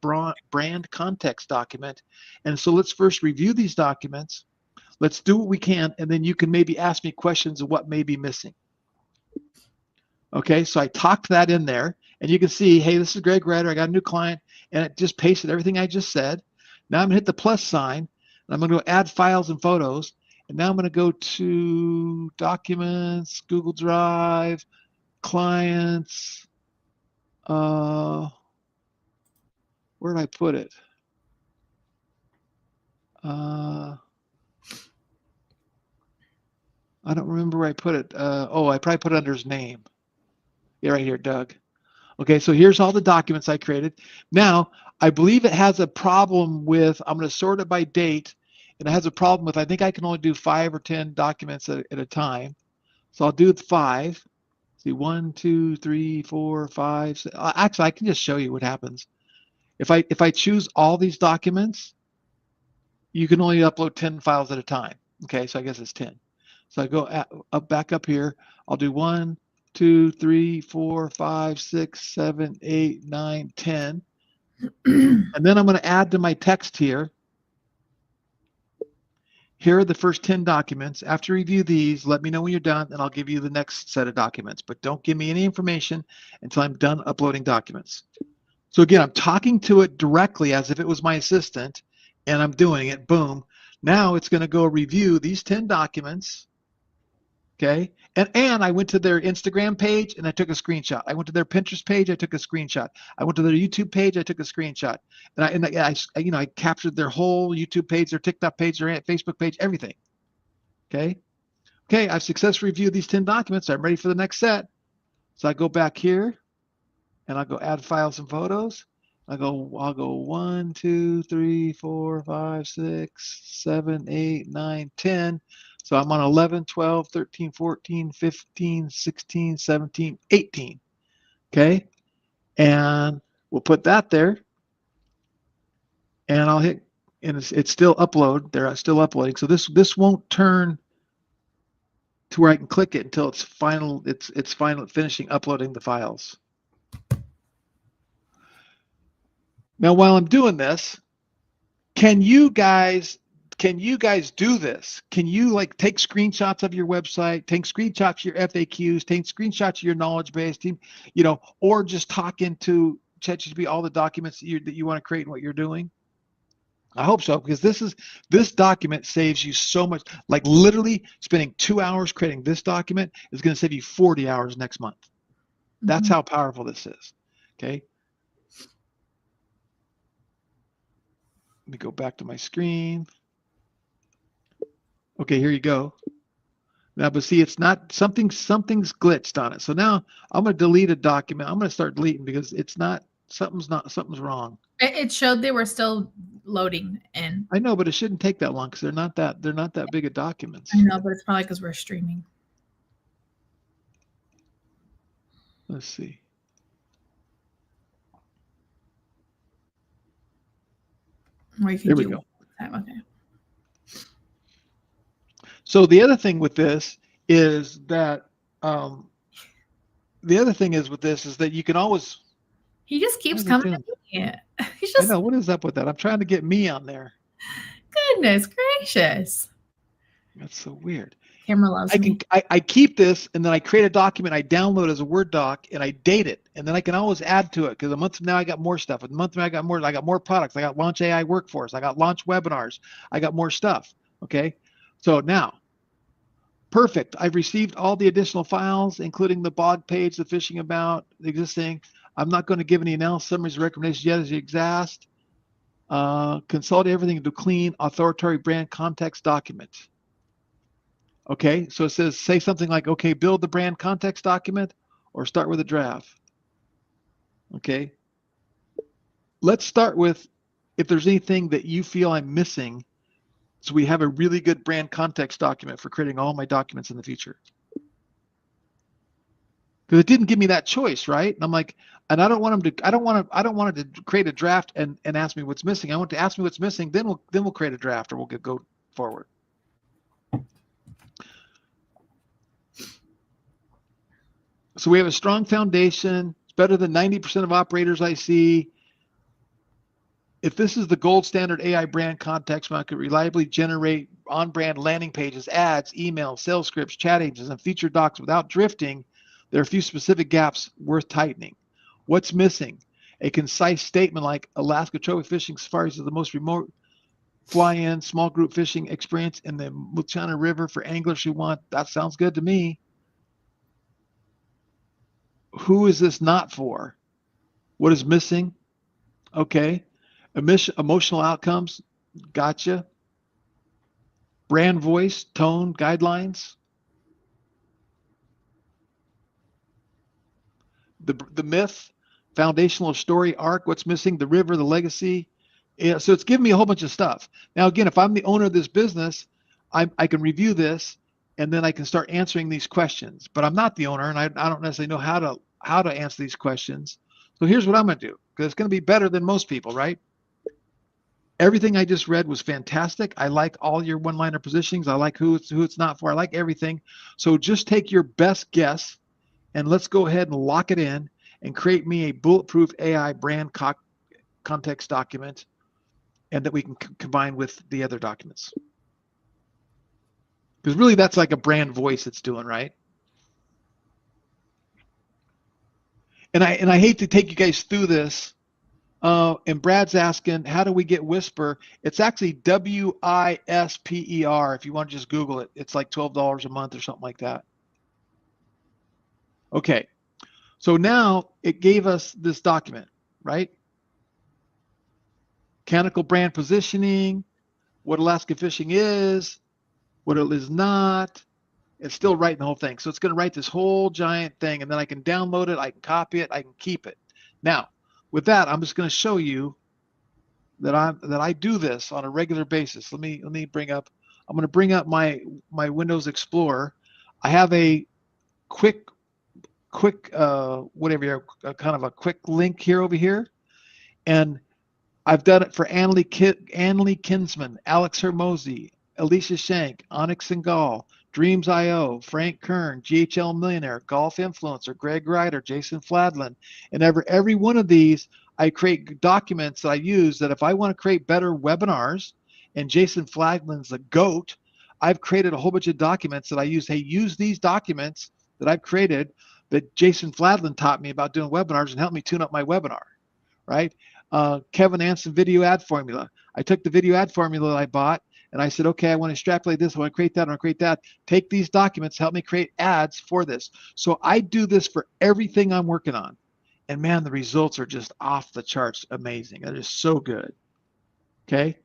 brand context document. And so let's first review these documents. Let's do what we can, and then you can maybe ask me questions of what may be missing. Okay, so I talked that in there, and you can see, hey, this is Greg Ryder. I got a new client, and it just pasted everything I just said. Now I'm going to hit the plus sign, and I'm going to go add files and photos. And now I'm going to go to Documents, Google Drive, Clients. Where did I put it? I don't remember where I put it. I probably put it under his name. Yeah, right here, Doug. Okay, so here's all the documents I created. Now, I believe it has a problem with, I'm going to sort it by date, and it has a problem with, I think I can only do 5 or 10 documents at a time. So I'll do 5. See, 1, 2, 3, 4, 5. 6. Actually, I can just show you what happens. If I choose all these documents, you can only upload 10 files at a time. Okay, so I guess it's 10. So I go back up here. I'll do 1, 2, 3, 4, 5, 6, 7, 8, 9, 10. And then I'm going to add to my text here. Here are the first 10 documents. After you review these, let me know when you're done, and I'll give you the next set of documents. But don't give me any information until I'm done uploading documents. So again, I'm talking to it directly as if it was my assistant, and I'm doing it. Boom. Now it's going to go review these 10 documents. Okay. And I went to their Instagram page and I took a screenshot. I went to their Pinterest page. I took a screenshot. I went to their YouTube page. I took a screenshot. And I captured their whole YouTube page, their TikTok page, their Facebook page, everything. Okay. Okay. I've successfully reviewed these 10 documents. I'm ready for the next set. So I go back here and I'll go add files and photos. I'll go 1, 2, 3, 4, 5, 6, 7, 8, 9, 10. So I'm on 11, 12, 13, 14, 15, 16, 17, 18. Okay. And we'll put that there. And I'll hit, and it's still upload. They're still uploading. So this won't turn to where I can click it until it's final. It's final finishing uploading the files. Now, while I'm doing this, can you guys do this? Can you like take screenshots of your website, take screenshots of your FAQs, take screenshots of your knowledge base, or just talk into ChatGPT all the documents that you want to create and what you're doing? I hope so, because this document saves you so much. Like literally spending 2 hours creating this document is going to save you 40 hours next month. That's how powerful this is. Okay. Let me go back to my screen. Okay, here you go. Now, but see, it's not something's glitched on it. So now I'm going to delete a document. I'm going to start deleting because it's not something's wrong. It showed they were still loading in. I know, but it shouldn't take that long because they're not that big of documents. I know, but it's probably because we're streaming. Let's see. Here we go. Okay. So the other thing with this is that you can always. He just keeps coming at me. I know. What is up with that? I'm trying to get me on there. Goodness gracious. That's so weird. Camera loves me. I keep this and then I create a document. I download it as a Word doc and I date it, and then I can always add to it because a month from now I got more stuff. A month from now I got more products. I got Launch AI Workforce. I got Launch Webinars. I got more stuff. Okay. So now, perfect. I've received all the additional files, including the blog page, the fishing about, the existing. I'm not going to give any analysis, summaries, or recommendations yet as you exhaust. Consolidate everything into clean, authoritative brand context document. Okay, so it says, say something like, okay, build the brand context document or start with a draft. Okay. Let's start with if there's anything that you feel I'm missing, so we have a really good brand context document for creating all my documents in the future. Because it didn't give me that choice, right? And I'm like, and I don't want it to create a draft and ask me what's missing. I want to ask me what's missing, then we'll create a draft or we'll go forward. So we have a strong foundation. It's better than 90% of operators I see. If this is the gold standard AI brand context market, reliably generate on-brand landing pages, ads, emails, sales scripts, chat agents, and feature docs without drifting, there are a few specific gaps worth tightening. What's missing? A concise statement like Alaska trophy fishing safaris is the most remote fly-in small group fishing experience in the Multnomah River for anglers who want. That sounds good to me. Who is this not for? What is missing? Okay. Emotional outcomes. Gotcha. Brand voice, tone, guidelines. The myth, foundational story arc, what's missing, the river, the legacy. Yeah, so it's giving me a whole bunch of stuff. Now, again, if I'm the owner of this business, I can review this and then I can start answering these questions. But I'm not the owner and I don't necessarily know how to answer these questions. So here's what I'm going to do, because it's going to be better than most people, right? Everything I just read was fantastic. I like all your one-liner positionings. I like who it's not for. I like everything. So just take your best guess and let's go ahead and lock it in and create me a bulletproof AI brand context document, and that we can combine with the other documents. Because really that's like a brand voice it's doing, right? And I hate to take you guys through this. And Brad's asking, how do we get Whisper? It's actually WISPER. If you want to just Google it, it's like $12 a month or something like that. Okay, so now it gave us this document, right? Mechanical brand positioning, what Alaska fishing is, what it is not. It's still writing the whole thing. So it's going to write this whole giant thing, and then I can download it, I can copy it, I can keep it. Now, with that, I'm just going to show you that I do this on a regular basis. Let me bring up. I'm going to bring up my Windows Explorer. I have a quick whatever, kind of a quick link here over here, and I've done it for Annalie Kinsman, Alex Hermosi, Alicia Shank, Onyx Singal, Dreams.io, Frank Kern, GHL Millionaire, Golf Influencer, Greg Ryder, Jason Fladlin. And every one of these, I create documents that I use that if I want to create better webinars, and Jason Fladlin's the GOAT, I've created a whole bunch of documents that I use. Hey, use these documents that I've created that Jason Fladlin taught me about doing webinars and helped me tune up my webinar. right? Kevin Anson video ad formula. I took the video ad formula that I bought and I said, okay, I want to extrapolate this. I want to create that. I want to create that. Take these documents, help me create ads for this. So I do this for everything I'm working on. And man, the results are just off the charts amazing. They're just so good. Okay.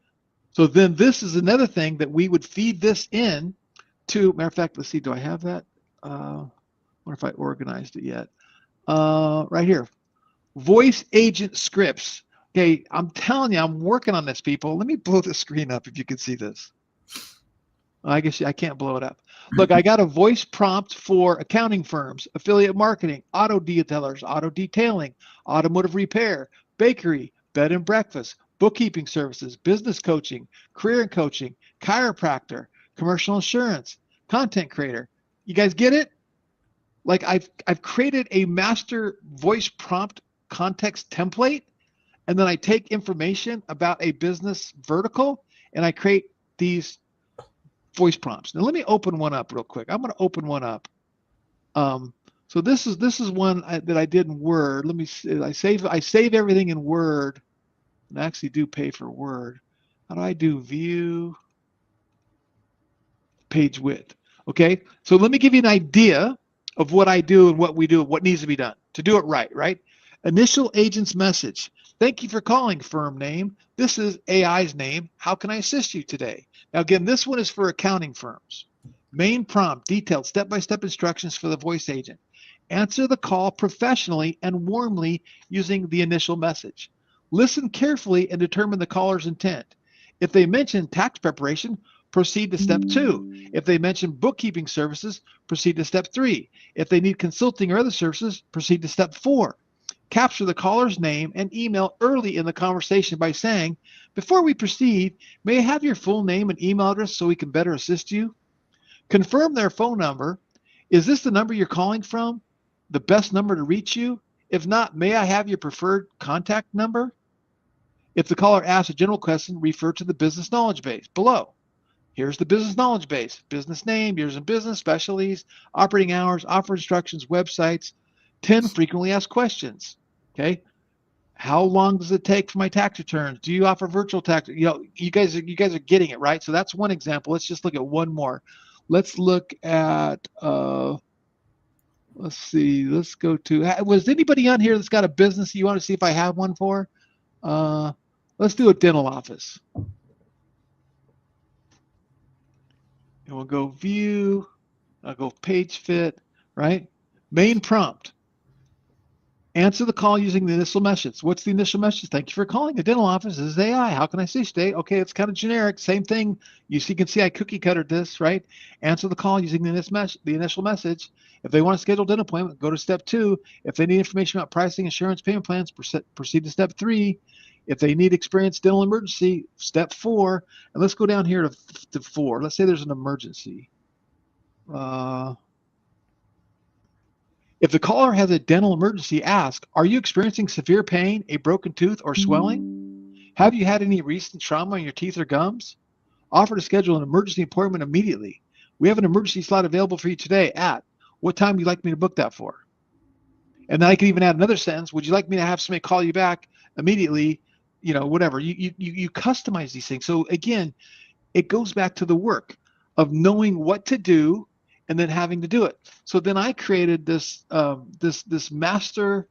So then this is another thing that we would feed this in to, matter of fact, let's see, do I have that? I wonder if I organized it yet. Right here, voice agent scripts. Okay, I'm telling you, I'm working on this, people. Let me blow the screen up if you can see this. I guess I can't blow it up. Look, I got a voice prompt for accounting firms, affiliate marketing, auto detailers, auto detailing, automotive repair, bakery, bed and breakfast, bookkeeping services, business coaching, career coaching, chiropractor, commercial insurance, content creator. You guys get it? Like I've created a master voice prompt context template, and then I take information about a business vertical and I create these voice prompts. Now let me open one up real quick. I'm going to open one up. So this is one that I did in Word. Let me see. I save everything in Word, and I actually do pay for Word. How do I do view page width? Okay, so let me give you an idea of what I do and what we do and what needs to be done to do it right? Initial agent's message. Thank you for calling, firm name. This is AI's name. How can I assist you today? Now again, this one is for accounting firms. Main prompt, detailed step-by-step instructions for the voice agent. Answer the call professionally and warmly using the initial message. Listen carefully and determine the caller's intent. If they mention tax preparation, proceed to step 2. If they mention bookkeeping services, proceed to step 3. If they need consulting or other services, proceed to step 4. Capture the caller's name and email early in the conversation by saying, before we proceed, may I have your full name and email address so we can better assist you? Confirm their phone number. Is this the number you're calling from? The best number to reach you? If not, may I have your preferred contact number? If the caller asks a general question, refer to the business knowledge base below. Here's the business knowledge base, business name, years in business, specialties, operating hours, offer instructions, websites, 10 frequently asked questions. Okay. How long does it take for my tax returns? Do you offer virtual tax? You guys are getting it, right? So that's one example. Let's just look at one more. Let's look at, let's see, let's go to, was anybody on here that's got a business you want to see if I have one for? Let's do a dental office. And we'll go view, I'll go page fit, right? Main prompt. Answer the call using the initial message. What's the initial message? Thank you for calling the dental office. This is AI. How can I assist you today? Okay, it's kind of generic. Same thing. You can see I cookie cuttered this, right? Answer the call using the initial message. If they want to schedule a dental appointment, go to step 2. If they need information about pricing, insurance, payment plans, proceed to step 3. If they need experienced dental emergency, step 4. And let's go down here to 4. Let's say there's an emergency. If the caller has a dental emergency, ask, are you experiencing severe pain, a broken tooth, or swelling? Have you had any recent trauma in your teeth or gums? Offer to schedule an emergency appointment immediately. We have an emergency slot available for you today at, what time would you like me to book that for? And then I can even add another sentence. Would you like me to have somebody call you back immediately? Whatever. You customize these things. So again, it goes back to the work of knowing what to do and then having to do it. So then I created this this master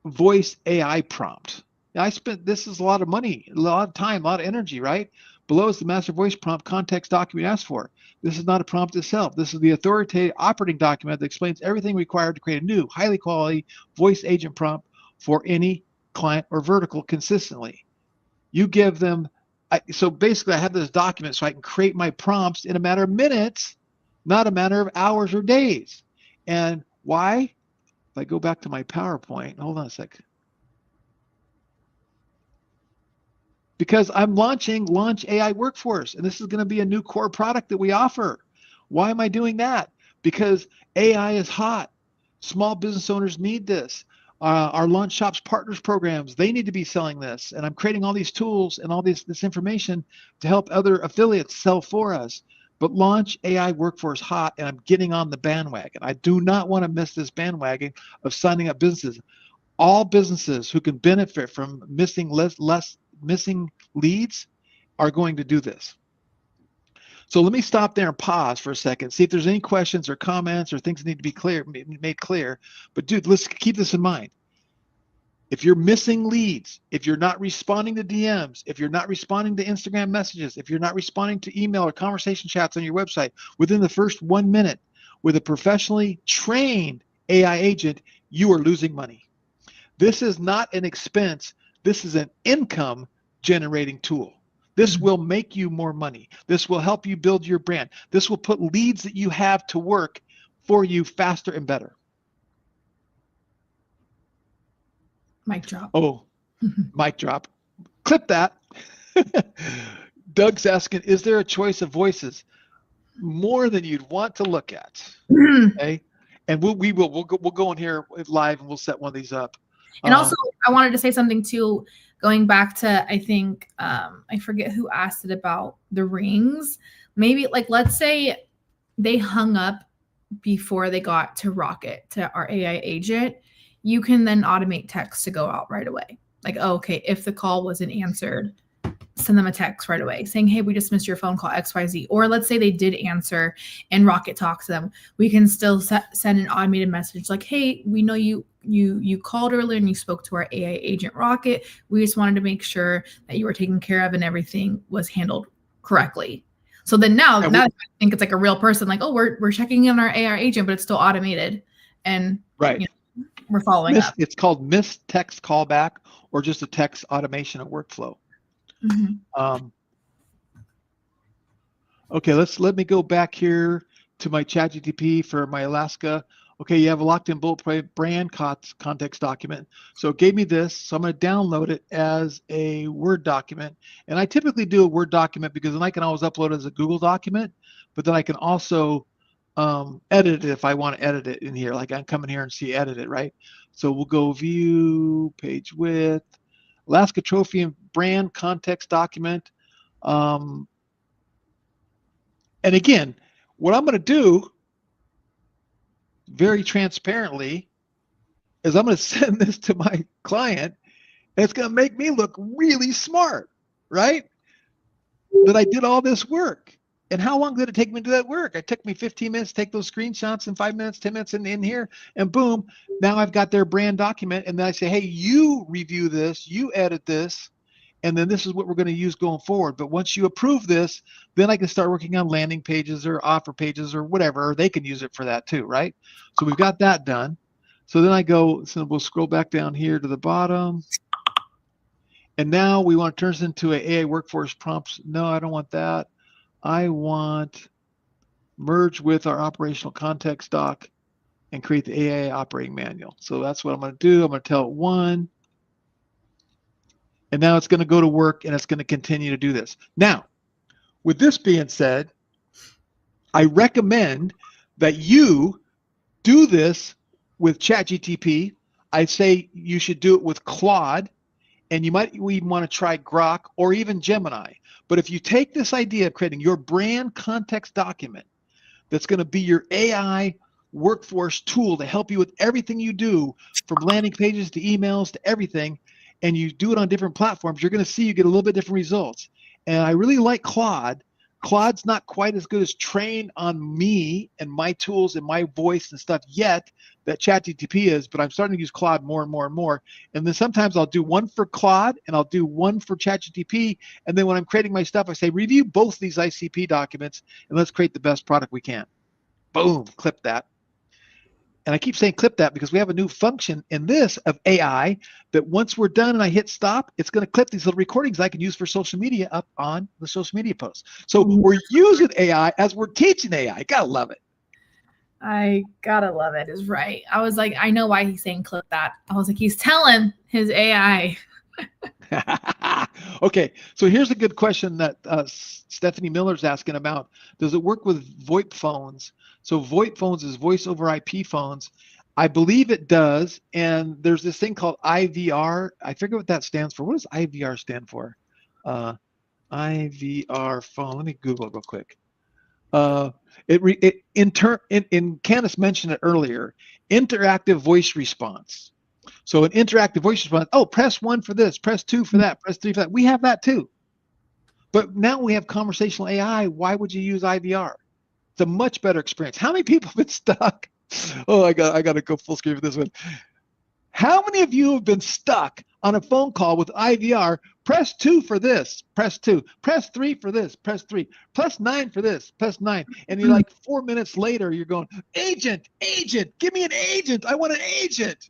voice AI prompt. Now this is a lot of money, a lot of time, a lot of energy, right? Below is the master voice prompt context document asked for. This is not a prompt itself. This is the authoritative operating document that explains everything required to create a new, highly quality voice agent prompt for any client or vertical consistently. You give them, so basically I have this document so I can create my prompts in a matter of minutes, not a matter of hours or days. And why? If I go back to my PowerPoint, hold on a sec. Because I'm launching Launch AI Workforce, and this is going to be a new core product that we offer. Why am I doing that? Because AI is hot. Small business owners need this. Our Launch Shops Partners programs, they need to be selling this. And I'm creating all these tools and all this information to help other affiliates sell for us. But Launch AI Workforce hot, and I'm getting on the bandwagon. I do not want to miss this bandwagon of signing up businesses. all businesses who can benefit from missing missing leads are going to do this. So let me stop there and pause for a second, see if there's any questions or comments or things that need to be made clear. But dude, let's keep this in mind. If you're missing leads, if you're not responding to DMs, if you're not responding to Instagram messages, if you're not responding to email or conversation chats on your website within the first 1 minute with a professionally trained AI agent, you are losing money. This is not an expense. This is an income generating tool. This will make you more money. This will help you build your brand. This will put leads that you have to work for you faster and better. Mic drop. Oh, mic drop. Clip that. Doug's asking, is there a choice of voices? More than you'd want to look at. Okay. And we'll go in here live and we'll set one of these up. And also, I wanted to say something too, going back to, I think, I forget who asked it about the rings. Maybe like, let's say they hung up before they got to Rocket, to our AI agent. You can then automate text to go out right away. Like, oh, okay, if the call wasn't answered, send them a text right away saying, hey, we just missed your phone call, XYZ. Or let's say they did answer and Rocket talks to them. We can still send an automated message like, hey, we know you called earlier and you spoke to our AI agent Rocket. We just wanted to make sure that you were taken care of and everything was handled correctly. So then now I think it's like a real person, like, oh, we're checking in our AI agent, but it's still automated. And right. You know, we're following up. It's called missed text callback or just a text automation of workflow. Mm-hmm. Okay, let me go back here to my ChatGTP for my Alaska. Okay, you have a locked-in bullet brand context document. So it gave me this, so I'm going to download it as a Word document. And I typically do a Word document because then I can always upload it as a Google document, but then I can also edit it if I want to edit it in here. Like I can come in here and see edit it, right? So we'll go view, page width, Alaska Trophy and brand context document. And again, what I'm going to do very transparently is I'm going to send this to my client and it's going to make me look really smart, right? That I did all this work. And how long did it take me to do that work? It took me 15 minutes to take those screenshots and 5 minutes, 10 minutes in here, and boom, now I've got their brand document. And then I say, hey, you review this, you edit this, and then this is what we're going to use going forward. But once you approve this, then I can start working on landing pages or offer pages or whatever. Or they can use it for that too, right? So we've got that done. So then so we'll scroll back down here to the bottom. And now we want to turn this into an AI workforce prompts. No, I don't want that. I want merge with our operational context doc and create the AI operating manual. So that's what I'm going to do. I'm going to tell it 1. And now it's going to go to work and it's going to continue to do this. Now, with this being said, I recommend that you do this with ChatGTP. I say you should do it with Claude, and you might even want to try Grok or even Gemini. But if you take this idea of creating your brand context document that's going to be your AI workforce tool to help you with everything you do, from landing pages to emails to everything, and you do it on different platforms, you're going to see you get a little bit different results. And I really like Claude. Claude's not quite as good as trained on me and my tools and my voice and stuff yet that ChatGTP is, but I'm starting to use Claude more and more and more. And then sometimes I'll do one for Claude and I'll do one for ChatGTP. And then when I'm creating my stuff, I say, review both these ICP documents and let's create the best product we can. Boom, clip that. And I keep saying clip that because we have a new function in this of AI that once we're done and I hit stop, it's going to clip these little recordings I can use for social media up on the social media posts. So we're using AI as we're teaching AI. Gotta love it. I gotta love it. Is right. I was like, I know why he's saying clip that. I was like, he's telling his AI. Okay, so here's a good question that Stephanie Miller's asking about. Does it work with VoIP phones? So VoIP phones is voice over IP phones. I believe it does. And there's this thing called IVR. I forget what that stands for. What does IVR stand for? IVR phone. Let me Google it real quick. Candace mentioned it earlier, interactive voice response. So an interactive voice response, oh, press 1 for this, press 2 for that, press 3 for that. We have that too. But now we have conversational AI. Why would you use IVR? It's a much better experience. How many people have been stuck? Oh, I got to go full screen for this one. How many of you have been stuck on a phone call with IVR? Press 2 for this, press 2. Press 3 for this, press 3. Press 9 for this, press 9. And you're like 4 minutes later, you're going, agent, give me an agent. I want an agent.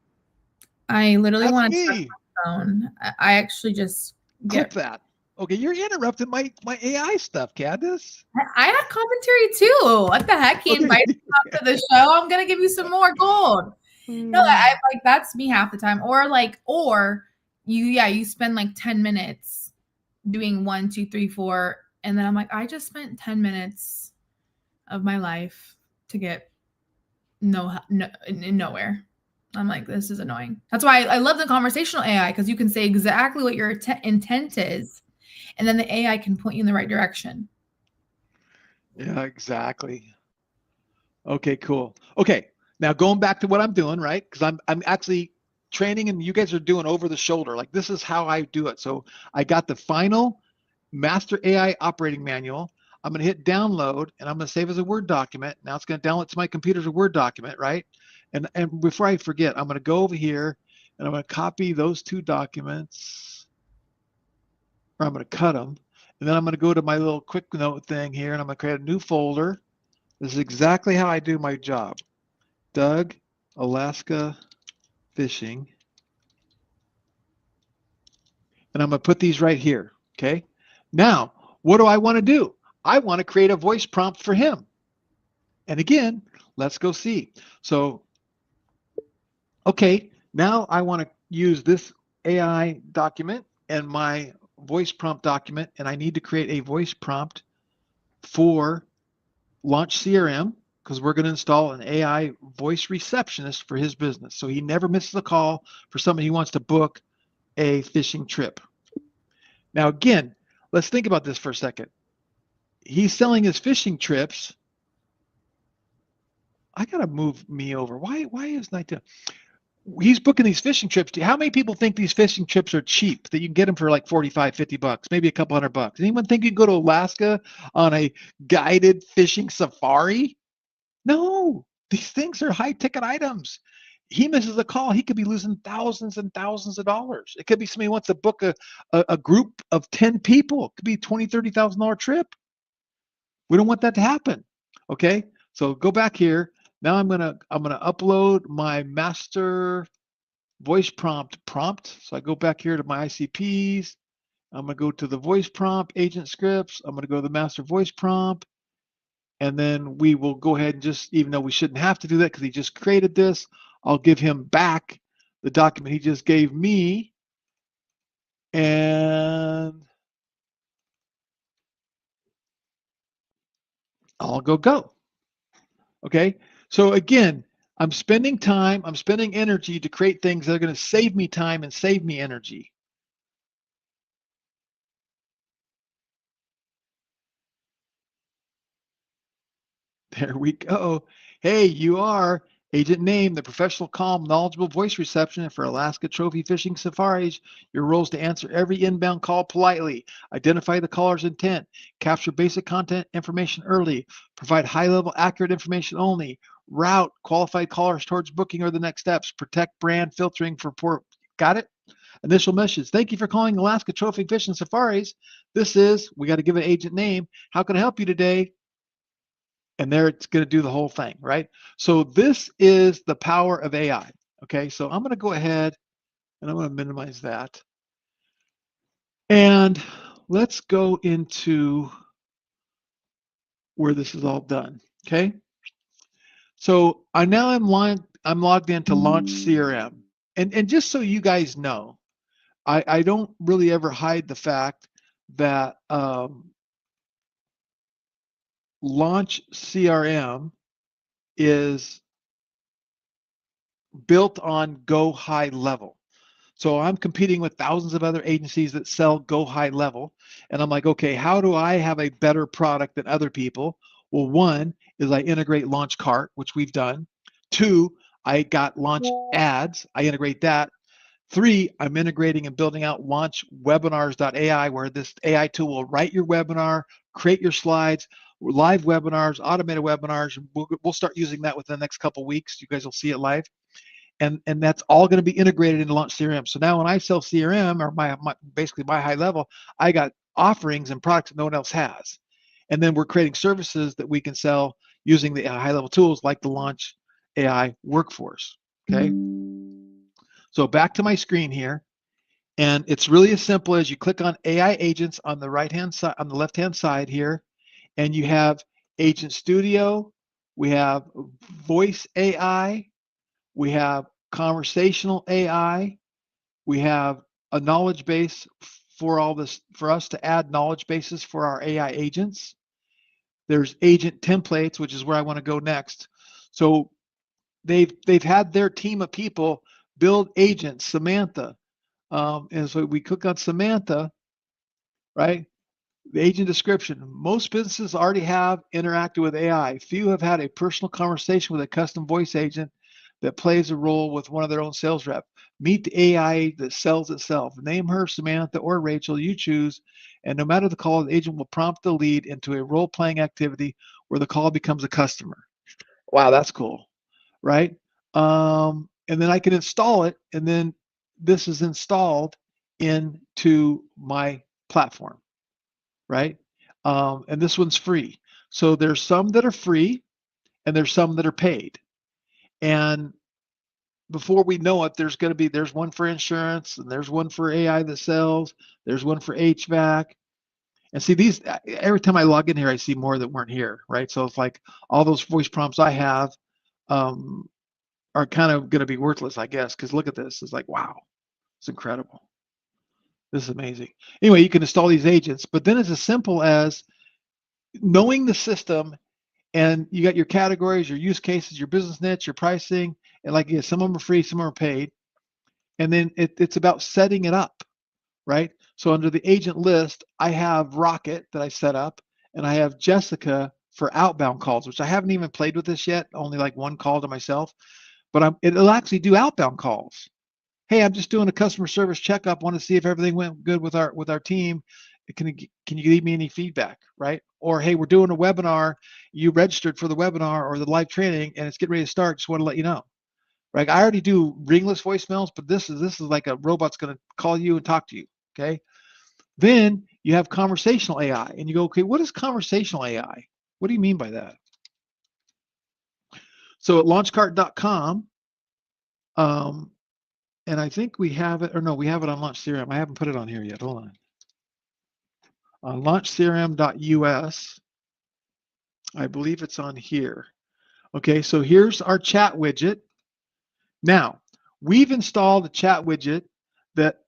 I literally want to me. my phone. I actually just clip that. Okay, you're interrupting my AI stuff, Candace. I had commentary too. What the heck? He invited me onto the show. I'm gonna give you some more gold. No, I like that's me half the time. Or you spend like 10 minutes doing 1, 2, 3, 4, and then I'm like, I just spent 10 minutes of my life to get nowhere. I'm like, this is annoying. That's why I love the conversational AI, because you can say exactly what your intent is, and then the AI can point you in the right direction. Yeah, exactly. Okay, cool. Okay, now going back to what I'm doing, right? Because I'm actually training, and you guys are doing over the shoulder. Like, this is how I do it. So I got the final master AI operating manual. I'm going to hit download, and I'm going to save as a Word document. Now it's going to download to my computer as a Word document, right? And before I forget, I'm going to go over here, and I'm going to copy those 2 documents, or I'm going to cut them. And then I'm going to go to my little quick note thing here, and I'm going to create a new folder. This is exactly how I do my job. Doug, Alaska Fishing. And I'm going to put these right here, okay? Now, what do I want to do? I want to create a voice prompt for him. And again, let's go see. So, okay, now I want to use this AI document and my voice prompt document, and I need to create a voice prompt for Launch CRM, because we're going to install an AI voice receptionist for his business, so he never misses a call for somebody who wants to book a fishing trip. Now, again, let's think about this for a second. He's selling his fishing trips. I got to move me over. Why isn't I doing? He's booking these fishing trips. How many people think these fishing trips are cheap, that you can get them for like 45, 50 bucks, maybe a couple $100? Anyone think you can go to Alaska on a guided fishing safari? No, these things are high ticket items. He misses a call, he could be losing thousands and thousands of dollars. It could be somebody who wants to book a group of 10 people. It could be a $20,000, $30,000 trip. We don't want that to happen. Okay, so go back here. Now I'm gonna upload my master voice prompt. So I go back here to my ICPs. I'm gonna go to the voice prompt agent scripts. I'm gonna go to the master voice prompt. And then we will go ahead and just, even though we shouldn't have to do that because he just created this, I'll give him back the document he just gave me. And I'll go. Okay. So again, I'm spending time, I'm spending energy to create things that are going to save me time and save me energy. There we go. Hey, you are agent name, the professional, calm, knowledgeable voice receptionist for Alaska Trophy Fishing Safaris. Your role is to answer every inbound call politely, identify the caller's intent, capture basic content information early, provide high-level accurate information only, route qualified callers towards booking or the next steps, protect brand filtering for poor. Got it? Initial message. Thank you for calling Alaska Trophy Fishing Safaris. This is, we got to give an agent name. How can I help you today? And there it's going to do the whole thing, right? So this is the power of AI. Okay, so I'm going to go ahead and I'm going to minimize that. And let's go into where this is all done. Okay, so I'm logged into Launch CRM, and just so you guys know, I don't really ever hide the fact that Launch CRM is built on Go High Level. So I'm competing with thousands of other agencies that sell Go High Level. And I'm like, okay, how do I have a better product than other people? Well, one is I integrate Launch Cart, which we've done. 2, I got Launch Ads. I integrate that. 3, I'm integrating and building out launchwebinars.ai, where this AI tool will write your webinar, create your slides, live webinars, automated webinars. We'll start using that within the next couple of weeks. You guys will see it live. And that's all going to be integrated into Launch CRM. So now when I sell CRM, or basically my high level, I got offerings and products that no one else has. And then we're creating services that we can sell using the high level tools like the Launch AI workforce. Okay. So back to my screen here. And it's really as simple as you click on AI agents on the right-hand side, on the left-hand side here, and you have Agent Studio, we have Voice AI, we have Conversational AI, we have a knowledge base for all this, for us to add knowledge bases for our AI agents. There's agent templates, which is where I want to go next. So they've had their team of people build agents, Samantha. And so we click on Samantha, right? The agent description. Most businesses already have interacted with AI. Few have had a personal conversation with a custom voice agent that plays a role with one of their own sales rep. Meet the AI that sells itself. Name her Samantha or Rachel, you choose, and no matter the call, the agent will prompt the lead into a role-playing activity where the call becomes a customer. Wow, that's cool, right? And then I can install it, and then this is installed into my platform, right? And this one's free. So there's some that are free and there's some that are paid. And before we know it, there's one for insurance, and there's one for AI that sells, there's one for HVAC. And see, these, every time I log in here, I see more that weren't here, right? So it's like all those voice prompts I have are kind of going to be worthless, I guess, because look at this. It's like, wow, it's incredible. This is amazing. Anyway, you can install these agents, but then it's as simple as knowing the system, and you got your categories, your use cases, your business niche, your pricing, and like, yeah, some of them are free, some of them are paid. And then it's about setting it up, right? So under the agent list, I have Rocket that I set up, and I have Jessica for outbound calls, which I haven't even played with this yet, only like one call to myself, but it'll actually do outbound calls. Hey, I'm just doing a customer service checkup, want to see if everything went good with our team. Can you give me any feedback, right? Or, hey, we're doing a webinar, you registered for the webinar or the live training and it's getting ready to start, just want to let you know. Right? I already do ringless voicemails, but this is like a robot's going to call you and talk to you, okay? Then you have conversational AI, and you go, okay, what is conversational AI? What do you mean by that? So at launchcart.com, and I think we have it, or no, we have it on Launch CRM. I haven't put it on here yet. Hold on. On launchcrm.us, I believe it's on here. Okay, so here's our chat widget. Now, we've installed a chat widget that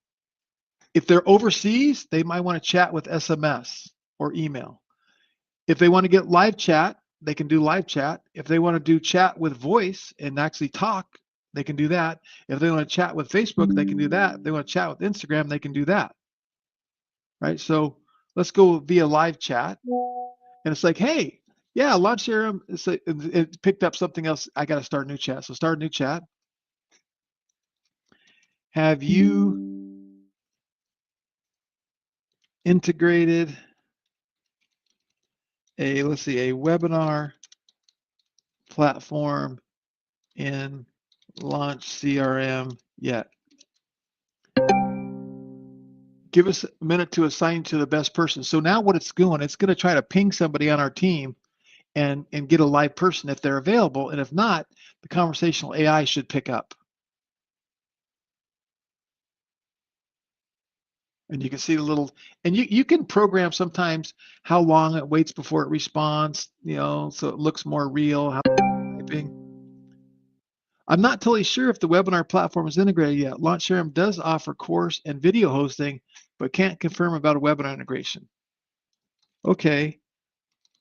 if they're overseas, they might want to chat with SMS or email. If they want to get live chat, they can do live chat. If they want to do chat with voice and actually talk, they can do that. If they want to chat with Facebook, they can do that. If they want to chat with Instagram, they can do that. Right? So let's go via live chat. And it's like, hey, yeah, Launch CRM, it picked up something else. I got to start a new chat. So start a new chat. Have you integrated a webinar platform in Launch CRM yet? Give us a minute to assign to the best person. So now what it's going to try to ping somebody on our team and get a live person if they're available. And if not, the conversational AI should pick up. And you can see the little, and you can program sometimes how long it waits before it responds, so it looks more real. I'm not totally sure if the webinar platform is integrated yet. Launch CRM does offer course and video hosting, but can't confirm about a webinar integration. Okay,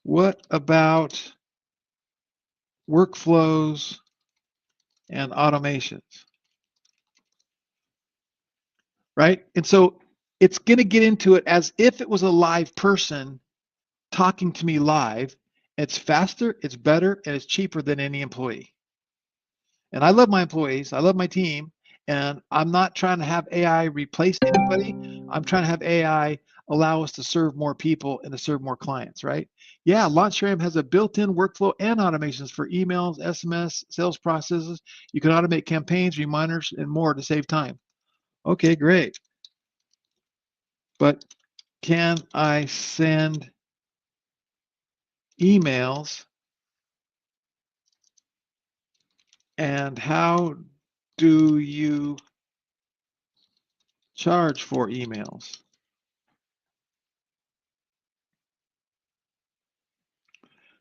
what about workflows and automations? Right? And so it's going to get into it as if it was a live person talking to me live. It's faster, it's better, and it's cheaper than any employee. And I love my employees, I love my team, And I'm not trying to have AI replace anybody. I'm trying to have AI allow us to serve more people and to serve more clients, right? Yeah, Launch CRM has a built-in workflow and automations for emails, SMS, sales processes. You can automate campaigns, reminders, and more to save time. Okay, great. But can I send emails? And how do you charge for emails?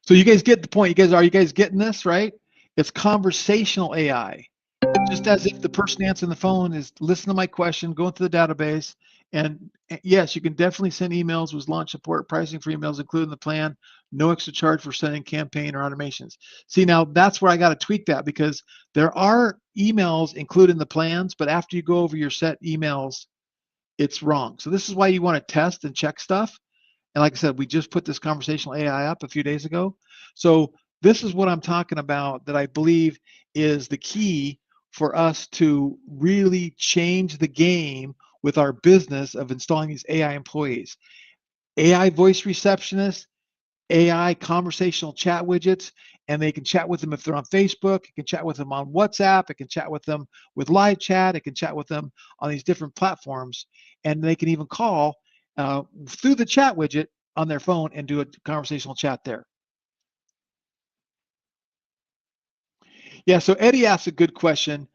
So you guys get the point. Are you guys getting this, right? It's conversational AI. Just as if the person answering the phone is listening to my question, going to the database. And yes, you can definitely send emails with launch support, pricing for emails, including the plan, no extra charge for sending campaign or automations. See, now that's where I got to tweak that, because there are emails included in the plans, but after you go over your set emails, it's wrong. So this is why you want to test and check stuff. And like I said, we just put this conversational AI up a few days ago. So this is what I'm talking about that I believe is the key for us to really change the game with our business of installing these AI employees. AI voice receptionists, AI conversational chat widgets, and they can chat with them if they're on Facebook. It can chat with them on WhatsApp. It can chat with them with live chat. It can chat with them on these different platforms. And they can even call through the chat widget on their phone and do a conversational chat there. Yeah, so Eddie asked a good question.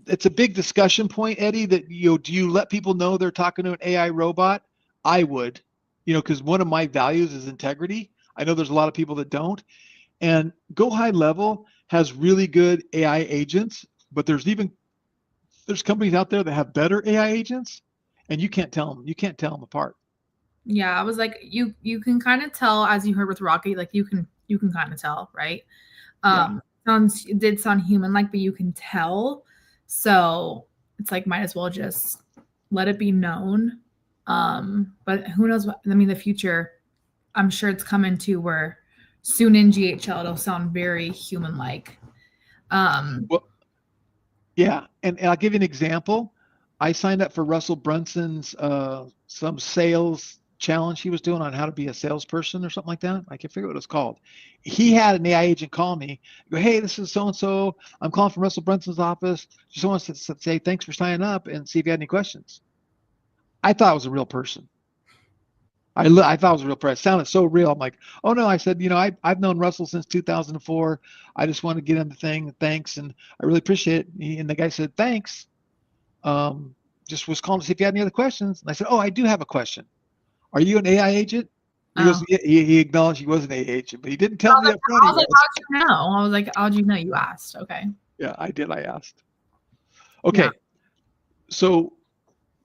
It's a big discussion point, Eddie, that, do you let people know they're talking to an AI robot? I would, because one of my values is integrity. I know there's a lot of people that don't. And Go High Level has really good AI agents, but there's companies out there that have better AI agents, and you can't tell them apart. Yeah, I was like, you can kind of tell, as you heard with Rocky, like you can kind of tell, right? It did sound human like, but you can tell. So it's like, might as well just let it be known. But who knows what, I mean, the future, I'm sure it's coming to where soon in GHL, it'll sound very human like. Well, yeah. And I'll give you an example. I signed up for Russell Brunson's some sales challenge he was doing on how to be a salesperson or something like that. I can't figure what it was called. He had an AI agent call me, go, hey, this is so-and-so. I'm calling from Russell Brunson's office. Just wants to say thanks for signing up and see if you had any questions. I thought it was a real person. I thought it was a real person. It sounded so real. I'm like, oh no. I said, I've known Russell since 2004. I just want to get him the thing. Thanks. And I really appreciate it. And the guy said, thanks. Just was calling to see if you had any other questions. And I said, oh, I do have a question. Are you an AI agent? He goes, yeah, he acknowledged he was an AI agent, but he didn't tell me up front. I was like, how'd you know? I was like, how'd you know? You asked. Okay. Yeah, I did. I asked. Okay. Yeah. So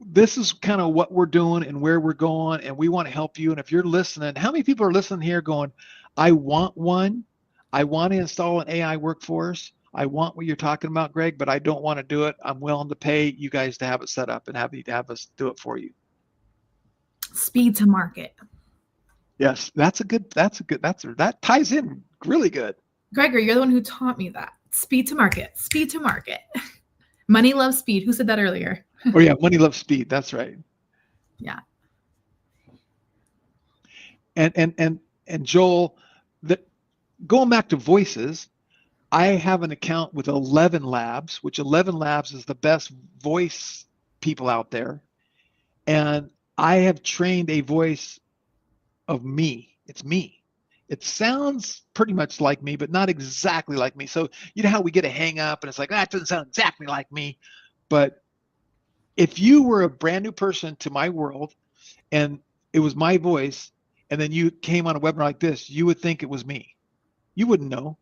this is kind of what we're doing and where we're going, and we want to help you. And if you're listening, how many people are listening here going, I want one. I want to install an AI workforce. I want what you're talking about, Greg, but I don't want to do it. I'm willing to pay you guys to have it set up and have us do it for you. Speed to market. Yes, that ties in really good. Gregory, you're the one who taught me that. Speed to market. Speed to market. Money loves speed. Who said that earlier? Oh yeah, money loves speed. That's right. Yeah. And Joel, going back to voices, I have an account with 11 Labs, which 11 Labs is the best voice people out there. And I have trained a voice of me. It's me. It sounds pretty much like me, but not exactly like me. So you know how we get a hang up and it's like, that doesn't sound exactly like me. But if you were a brand new person to my world and it was my voice, and then you came on a webinar like this, you would think it was me. You wouldn't know,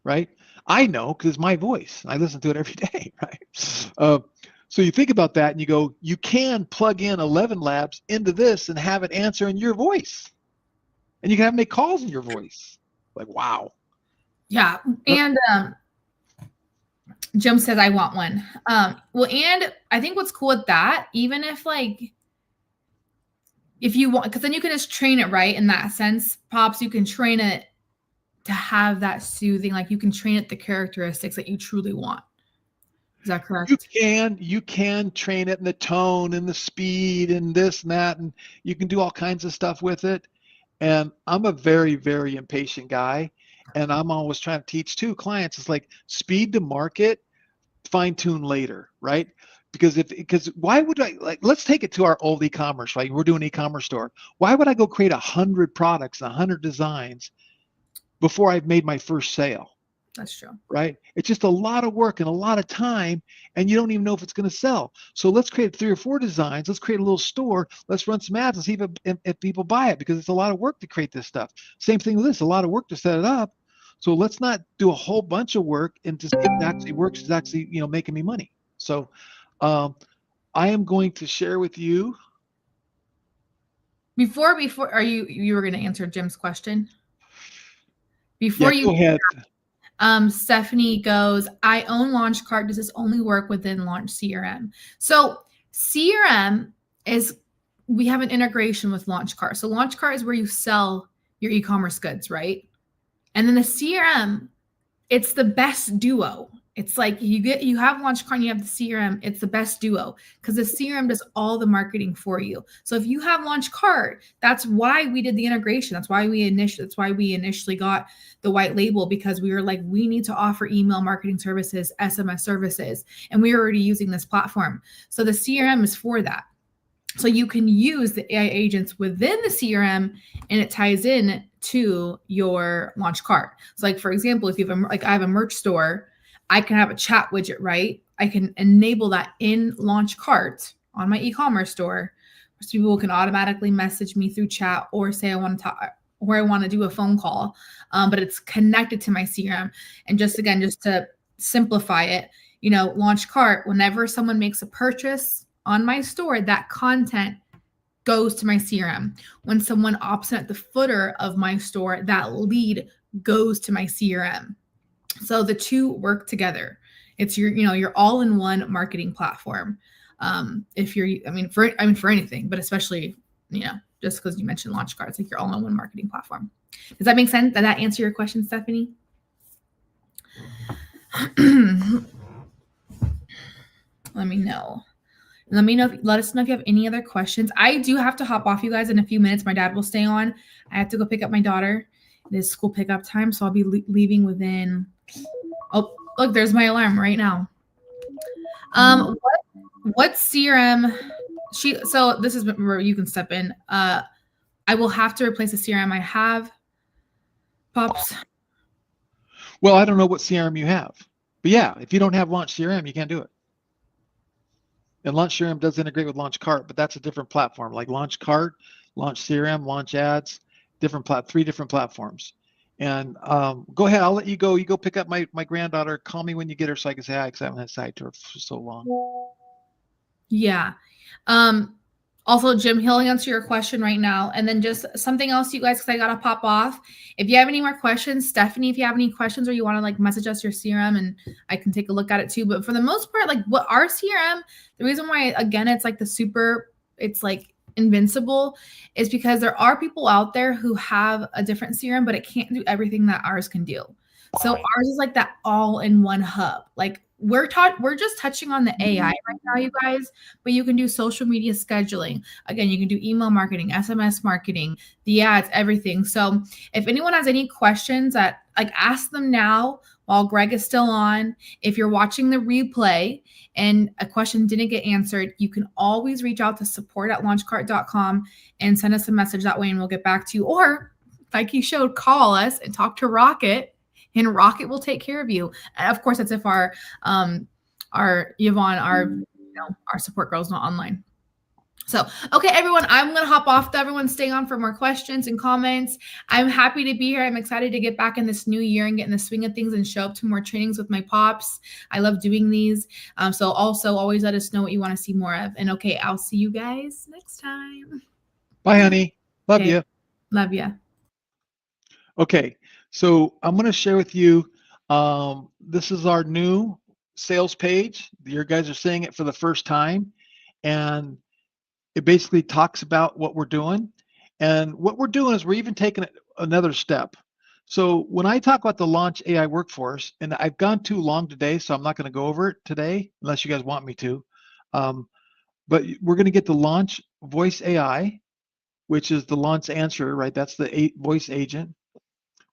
right? I know because it's my voice. I listen to it every day, right? So you think about that and you go, you can plug in 11 Labs into this and have it answer in your voice. And you can have make calls in your voice. Like, wow. Yeah. And Jim says, I want one. Well, and I think what's cool with that, even if you want, because then you can just train it, right? In that sense, Pops, you can train it to have that soothing, like you can train it the characteristics that you truly want. Is that correct? You can train it in the tone and the speed and this and that, and you can do all kinds of stuff with it. And I'm a very, very impatient guy, and I'm always trying to teach too clients. It's like speed to market, fine tune later, right? Because why would I, like, let's take it to our old e-commerce, right? We're doing an e-commerce store. Why would I go create 100 products, 100 designs before I've made my first sale? That's true. Right? It's just a lot of work and a lot of time, and you don't even know if it's going to sell. So let's create 3 or 4 designs. Let's create a little store. Let's run some ads and see if people buy it, because it's a lot of work to create this stuff. Same thing with this, a lot of work to set it up. So let's not do a whole bunch of work and just if it actually works, it's actually, you know, making me money. So I am going to share with you. Before, are you were going to answer Jim's question? Before Go ahead. Stephanie goes, I own LaunchCart. Does this only work within Launch CRM? So CRM we have an integration with LaunchCart. So LaunchCart is where you sell your e-commerce goods, right? And then the CRM, it's the best duo. It's like you have LaunchCart and you have the CRM. It's the best duo because the CRM does all the marketing for you. So if you have LaunchCart, that's why we did the integration. That's why we initially got the white label, because we were like, we need to offer email marketing services, SMS services, and we were already using this platform. So the CRM is for that. So you can use the AI agents within the CRM, and it ties in to your LaunchCart. So like, for example, if you have I have a merch store, I can have a chat widget, right? I can enable that in LaunchCart on my e-commerce store. So people can automatically message me through chat or say I want to talk or I want to do a phone call, but it's connected to my CRM. And just to simplify it, you know, LaunchCart, whenever someone makes a purchase on my store, that content goes to my CRM. When someone opts in at the footer of my store, that lead goes to my CRM. So the two work together. It's your all-in-one marketing platform. For anything, but especially, just because you mentioned LaunchCart, it's like your all-in-one marketing platform. Does that make sense? Did that answer your question, Stephanie? Let me know. Let us know if you have any other questions. I do have to hop off, you guys, in a few minutes. My dad will stay on. I have to go pick up my daughter. It is school pickup time, so I'll be leaving within. Oh, look, there's my alarm right now. What CRM? So this is where you can step in. I will have to replace the CRM I have. Pops. Well, I don't know what CRM you have, but yeah, if you don't have Launch CRM, you can't do it. And Launch CRM does integrate with LaunchCart, but that's a different platform. Like LaunchCart, Launch CRM, Launch Ads, 3 different platforms. And go ahead, I'll let you go. You go pick up my granddaughter. Call me when you get her so I can say hi, because I haven't said hi to her for so long. Yeah. Also, Jim, he'll answer your question right now. And then just something else, you guys, because I got to pop off. If you have any more questions, Stephanie, if you have any questions or you want to message us your CRM, and I can take a look at it too. But for the most part, what our CRM, the reason why, again, it's it's invincible is because there are people out there who have a different CRM, but it can't do everything that ours can do. So ours is like that all-in-one hub. We're just touching on the AI right now, you guys, but you can do social media scheduling. Again, you can do email marketing, SMS marketing, the ads, everything. So if anyone has any questions ask them now while Greg is still on. If you're watching the replay and a question didn't get answered, you can always reach out to support@launchcart.com and send us a message that way, and we'll get back to you. Or like he showed, call us and talk to Rocket, and Rocket will take care of you. And of course, that's if our Yvonne, our support girl is not online. So, okay, everyone, I'm going to hop off. Everyone stay on for more questions and comments. I'm happy to be here. I'm excited to get back in this new year and get in the swing of things and show up to more trainings with my pops. I love doing these. So also always let us know what you want to see more of. And okay, I'll see you guys next time. Bye, honey. Love you. Love you. Okay, so I'm going to share with you, this is our new sales page. You guys are seeing it for the first time. And it basically talks about what we're doing. And what we're doing is we're even taking it another step. So when I talk about the Launch AI Workforce, and I've gone too long today, so I'm not going to go over it today unless you guys want me to. But we're going to get the Launch Voice AI, which is the Launch Answer, right? That's the voice agent.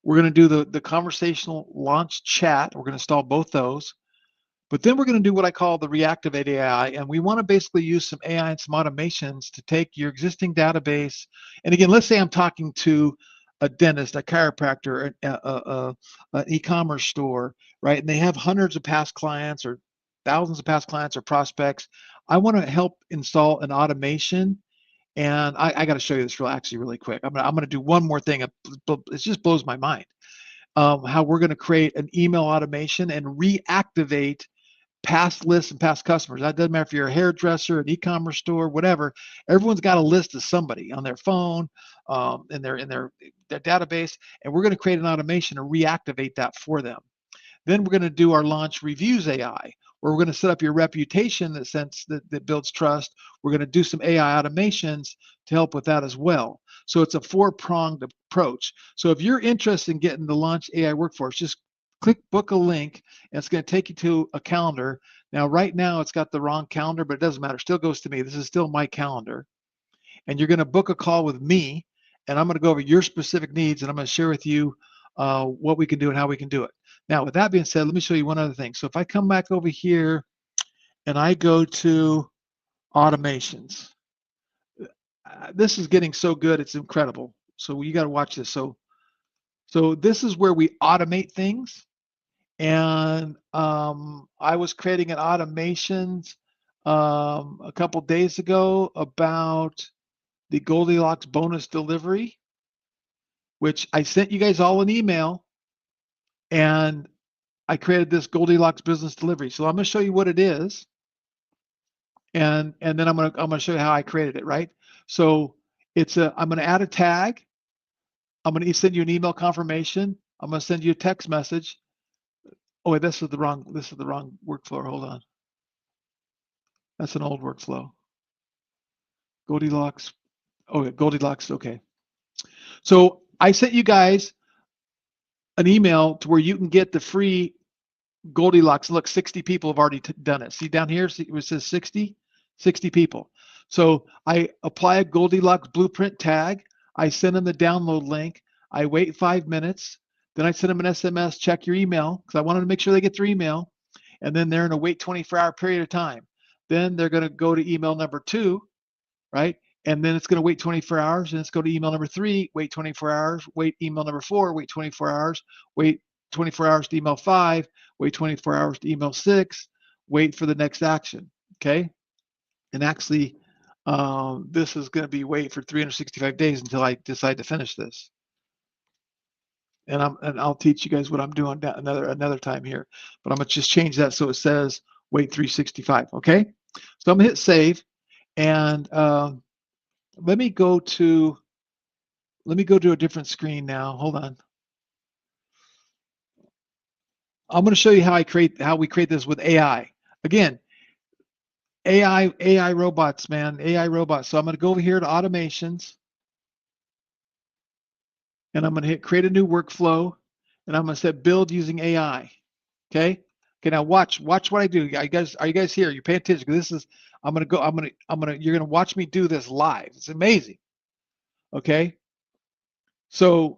We're going to do the conversational Launch Chat. We're going to install both those. But then we're going to do what I call the Reactivate AI, and we want to basically use some AI and some automations to take your existing database. And again, let's say I'm talking to a dentist, a chiropractor, an e-commerce store, right? And they have hundreds of past clients or thousands of past clients or prospects. I want to help install an automation, and I got to show you this really quick. I'm gonna do one more thing. It just blows my mind. How we're going to create an email automation and reactivate past lists and past customers. That doesn't matter if you're a hairdresser, an e-commerce store, whatever. Everyone's got a list of somebody on their phone, in their database, and we're going to create an automation to reactivate that for them. Then we're going to do our Launch Reviews AI, where we're going to set up your reputation in the sense that builds trust. We're going to do some AI automations to help with that as well. So it's a four-pronged approach. So if you're interested in getting the Launch AI Workforce, just click book a link, and it's going to take you to a calendar. Now, right now, it's got the wrong calendar, but it doesn't matter. It still goes to me. This is still my calendar. And you're going to book a call with me, and I'm going to go over your specific needs, and I'm going to share with you what we can do and how we can do it. Now, with that being said, let me show you one other thing. So if I come back over here and I go to automations, this is getting so good, it's incredible. So you got to watch this. So this is where we automate things. And I was creating an automations a couple days ago about the Goldilocks bonus delivery, which I sent you guys all an email, and I created this Goldilocks business delivery. So I'm going to show you what it is, and then I'm going to show you how I created it. Right. So I'm going to add a tag. I'm going to send you an email confirmation. I'm going to send you a text message. Oh wait, this is the wrong workflow. Hold on. That's an old workflow. Goldilocks. Oh, yeah, Goldilocks. Okay. So I sent you guys an email to where you can get the free Goldilocks. Look, 60 people have already done it. See down here, see, it says 60 people. So I apply a Goldilocks blueprint tag. I send them the download link. I wait 5 minutes. Then I send them an SMS, check your email, because I wanted to make sure they get their email. And then they're in a wait 24-hour period of time. Then they're going to go to email number 2, right? And then it's going to wait 24 hours, and it's go to email number 3, wait 24 hours, wait email number 4, wait 24 hours, wait 24 hours to email 5, wait 24 hours to email 6, wait for the next action, okay? And actually, this is going to be wait for 365 days until I decide to finish this. And I'll teach you guys what I'm doing another time here, but I'm gonna just change that so it says wait 365. Okay, so I'm gonna hit save, and let me go to a different screen now. Hold on. I'm gonna show you how we create this with AI. Again, AI robots, man, AI robots. So I'm gonna go over here to automations. And I'm going to hit create a new workflow, and I'm going to set build using AI. Okay. Now watch what I do. Are you guys here? You pay attention, because you're going to watch me do this live. It's amazing. Okay. So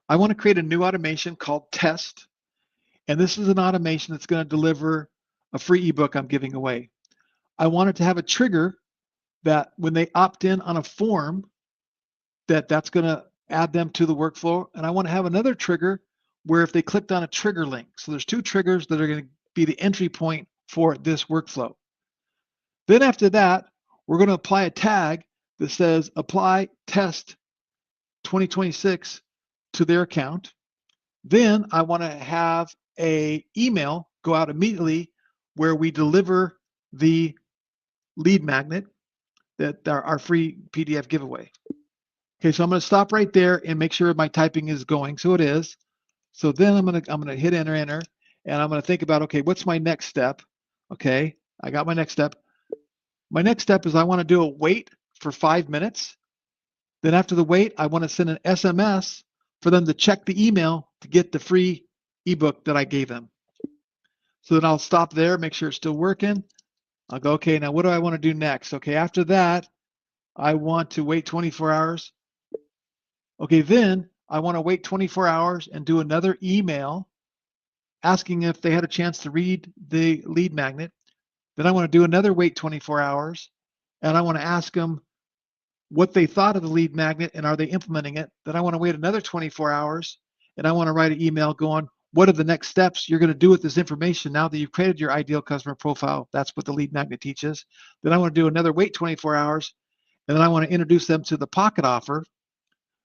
I want to create a new automation called test. And this is an automation that's going to deliver a free ebook I'm giving away. I want it to have a trigger that when they opt in on a form, that's going to add them to the workflow. And I want to have another trigger where if they clicked on a trigger link. So there's 2 triggers that are going to be the entry point for this workflow. Then after that, we're going to apply a tag that says apply test 2026 to their account. Then I want to have a email go out immediately where we deliver the lead magnet, that our free PDF giveaway. Okay, so I'm going to stop right there and make sure my typing is going. So it is. So then I'm going to hit enter, and I'm going to think about, okay, what's my next step? Okay, I got my next step. My next step is I want to do a wait for 5 minutes. Then after the wait, I want to send an SMS for them to check the email to get the free ebook that I gave them. So then I'll stop there, make sure it's still working. I'll go, okay, now what do I want to do next? Okay, after that, I want to wait 24 hours. Okay, then I want to wait 24 hours and do another email asking if they had a chance to read the lead magnet. Then I want to do another wait 24 hours, and I want to ask them what they thought of the lead magnet and are they implementing it. Then I want to wait another 24 hours, and I want to write an email going, what are the next steps you're going to do with this information now that you've created your ideal customer profile? That's what the lead magnet teaches. Then I want to do another wait 24 hours, and then I want to introduce them to the pocket offer.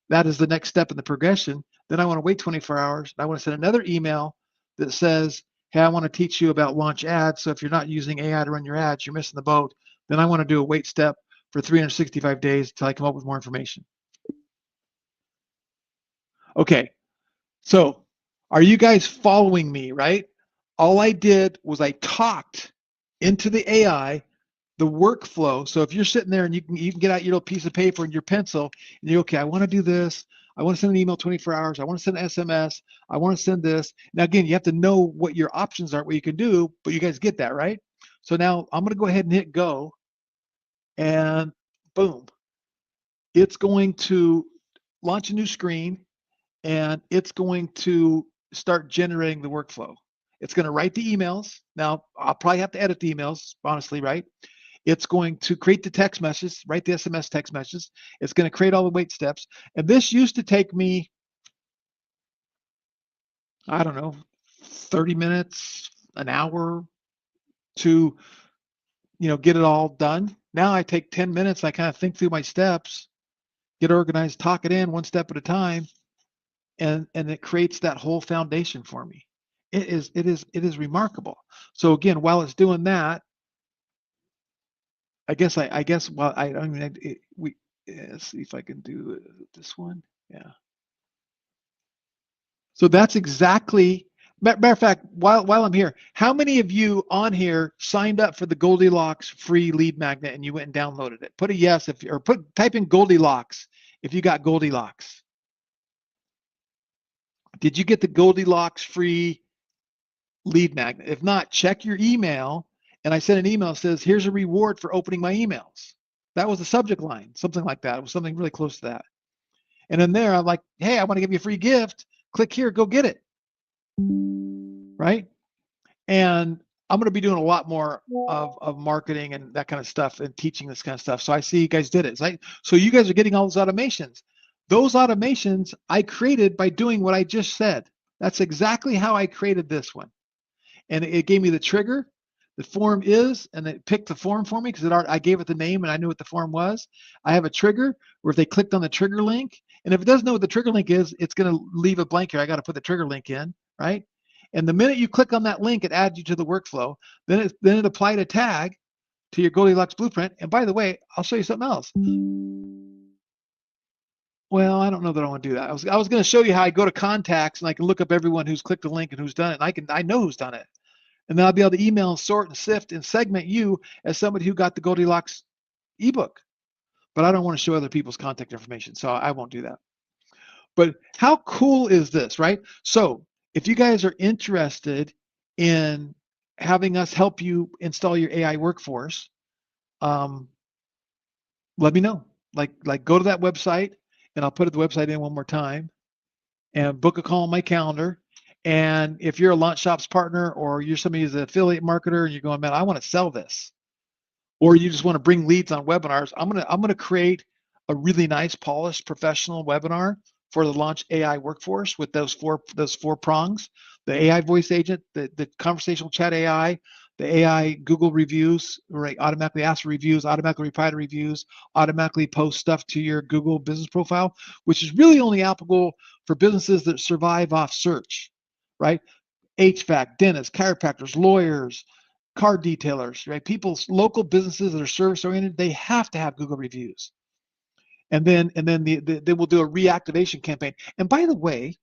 That is the next step in the progression. Then I want to wait 24 hours. I want to send another email that says, hey, I want to teach you about launch ads. So if you're not using AI to run your ads, you're missing the boat. Then I want to do a wait step for 365 days until I come up with more information. Okay, so are you guys following me, right? All I did was I talked into the AI the workflow. So if you're sitting there and you can get out your little piece of paper and your pencil and you're okay, I want to do this. I want to send an email 24 hours. I want to send an SMS. I want to send this. Now, again, you have to know what your options are, what you can do, but you guys get that, right? So now I'm going to go ahead and hit go, and boom. It's going to launch a new screen, and it's going to start generating the workflow. It's going to write the emails. Now, I'll probably have to edit the emails, honestly, right? It's going to create the text message, write the SMS text message. It's going to create all the wait steps. And this used to take me, I don't know, 30 minutes, an hour to, get it all done. Now I take 10 minutes. I kind of think through my steps, get organized, talk it in one step at a time, and it creates that whole foundation for me. It is remarkable. So again, while it's doing that, let's see if I can do this one. Yeah. So that's exactly, matter of fact, while I'm here, how many of you on here signed up for the Goldilocks free lead magnet and you went and downloaded it? Put a yes type in Goldilocks if you got Goldilocks. Did you get the Goldilocks free lead magnet? If not, check your email. And I sent an email that says, here's a reward for opening my emails. That was the subject line, something like that. It was something really close to that. And in there, I'm like, hey, I want to give you a free gift. Click here, go get it. Right? And I'm going to be doing a lot more of marketing and that kind of stuff and teaching this kind of stuff. So I see you guys did it. So you guys are getting all those automations. Those automations I created by doing what I just said. That's exactly how I created this one. And it gave me the trigger. The form is, and it picked the form for me because I gave it the name and I knew what the form was. I have a trigger where if they clicked on the trigger link, and if it doesn't know what the trigger link is, it's going to leave a blank here. I got to put the trigger link in, right? And the minute you click on that link, it adds you to the workflow. Then it applied a tag to your Goldilocks blueprint. And by the way, I'll show you something else. Well, I don't know that I want to do that. I was going to show you how I go to contacts and I can look up everyone who's clicked the link and who's done it. And I know who's done it. And then I'll be able to email and sort and sift and segment you as somebody who got the Goldilocks ebook. But I don't want to show other people's contact information, so I won't do that. But how cool is this, right? So if you guys are interested in having us help you install your AI workforce, let me know. Like go to that website, and I'll put the website in one more time, and book a call on my calendar. And if you're a Launch Shops partner or you're somebody who's an affiliate marketer and you're going, man, I want to sell this, or you just want to bring leads on webinars, I'm gonna create a really nice, polished, professional webinar for the Launch AI workforce with those four prongs: the AI voice agent, the conversational chat AI, the AI Google reviews, right? Automatically ask for reviews, automatically reply to reviews, automatically post stuff to your Google business profile, which is really only applicable for businesses that survive off search. Right? HVAC, dentists, chiropractors, lawyers, car detailers, right? People's local businesses that are service oriented, they have to have Google reviews. And then they will do a reactivation campaign. And by the way,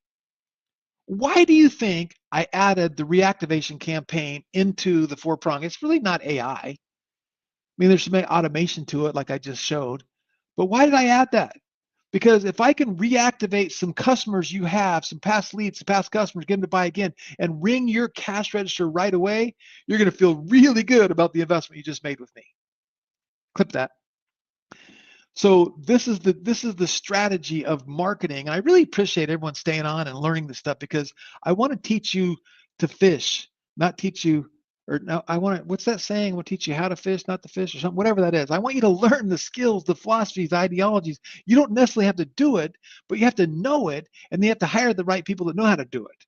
why do you think I added the reactivation campaign into the four prong? It's really not AI. I mean, there's some automation to it, like I just showed. But why did I add that? Because if I can reactivate some customers you have, some past leads, some past customers, get them to buy again, and ring your cash register right away, you're going to feel really good about the investment you just made with me. Clip that. So this is the strategy of marketing. I really appreciate everyone staying on and learning this stuff, because I want to teach you to fish, not teach you, or no, I want to, what's that saying? I want to teach you how to fish, not to fish, or something, whatever that is. I want you to learn the skills, the philosophies, the ideologies. You don't necessarily have to do it, but you have to know it, and you have to hire the right people that know how to do it.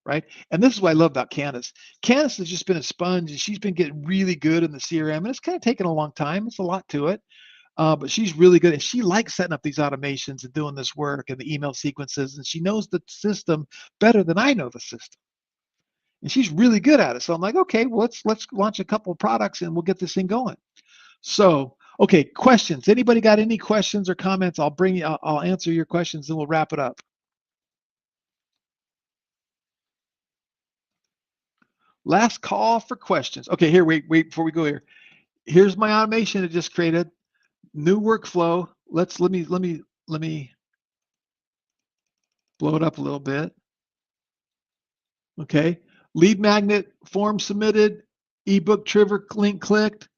Right? And this is what I love about Candace. Candace has just been a sponge, and she's been getting really good in the CRM, and it's kind of taken a long time. It's a lot to it. But she's really good, and she likes setting up these automations and doing this work and the email sequences, and she knows the system better than I know the system. And she's really good at it. So I'm like, okay, well, let's launch a couple of products and we'll get this thing going. So, okay, questions. Anybody got any questions or comments? I'll answer your questions and we'll wrap it up. Last call for questions. Okay, here, wait before we go here. Here's my automation I just created. New workflow. Let me blow it up a little bit. Okay. Lead magnet form submitted, ebook trigger link clicked,